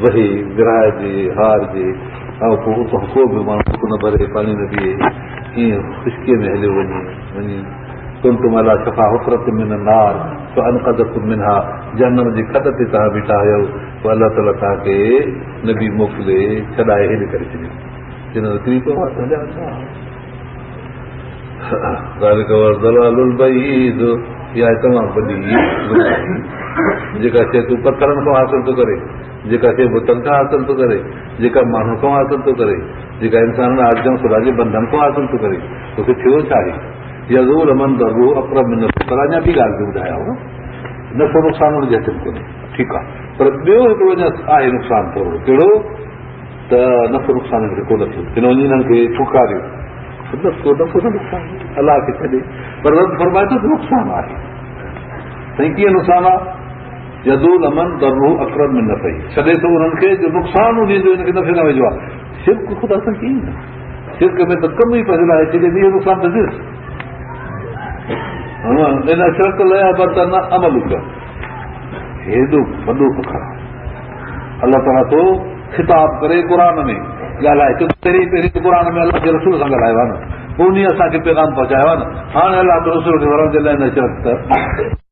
वही विराइजे हारजे ऐं पोइ उतां को बि माण्हू न भरे पाणी न पीए ईअं ख़ुशकीअ में हलियो वञे कुंतुम अला शफ़ा हुफ़रत मिन नार फ़अनक़ज़कुम मिनहा जहन्नम जी खॾ ते तव्हां बीठा आहियो पोइ अलाह ताला तव्हांखे नबी मोकिले छॾाए हेॾे करे छॾियो जिन किरी पियो आहे दलालुल बईद इहा आहे तमामु वॾी जेका शइ तूं पथरनि खां हासिल थो करे जेका शइ बुतनि खां हासिल थो करे जेका माण्हू खां हासिल थो करे जेका इंसान आजम खुदा जे बंधन खां हासिल थो करे तोखे थियो छा आहे यज़ूल मन दरु अक़रब मिन पर अञा ॿी ॻाल्हि बि ॿुधायांव नफ़ो नुक़सान हुनजे हथ में कोन्हे ठीकु आहे पर ॿियो हिकिड़ो अञा आहे नुक़सान थोरो कहिड़ो त नफ़ो नुक़सान खे कोन थियो हिन वञी हिननि खे फुकारियो नफ़ो न नुक़सान अलाह खे छॾे पर रब फरमाए थो त नुक़सान आहे साईं कीअं नुक़सान आहे यदूल अमन दरु अक़रब मिन नफ़ई छॾे थो उन्हनि खे जो नुक़सान ॾींदो हिनखे नफ़े न विझो आहे शिरक ख़ुदा सां कीअं न शिरक में त कम ई पढ़ियल आहे छॾे इहो नुक़सान त ॾिस इन शर्त लया बर्तन अमल कर हेॾो वॾो फखर अलाह ताला तो ख़िताब करे क़ुर में ॻाल्हाए पहिरीं क़ुर में अलाह जे रसूल सां ॻाल्हायो आहे न पोइ उन असांखे पैगाम पहुचायो आहे न हाणे अलाह रसूल खे वरण जे लाइ न शर्त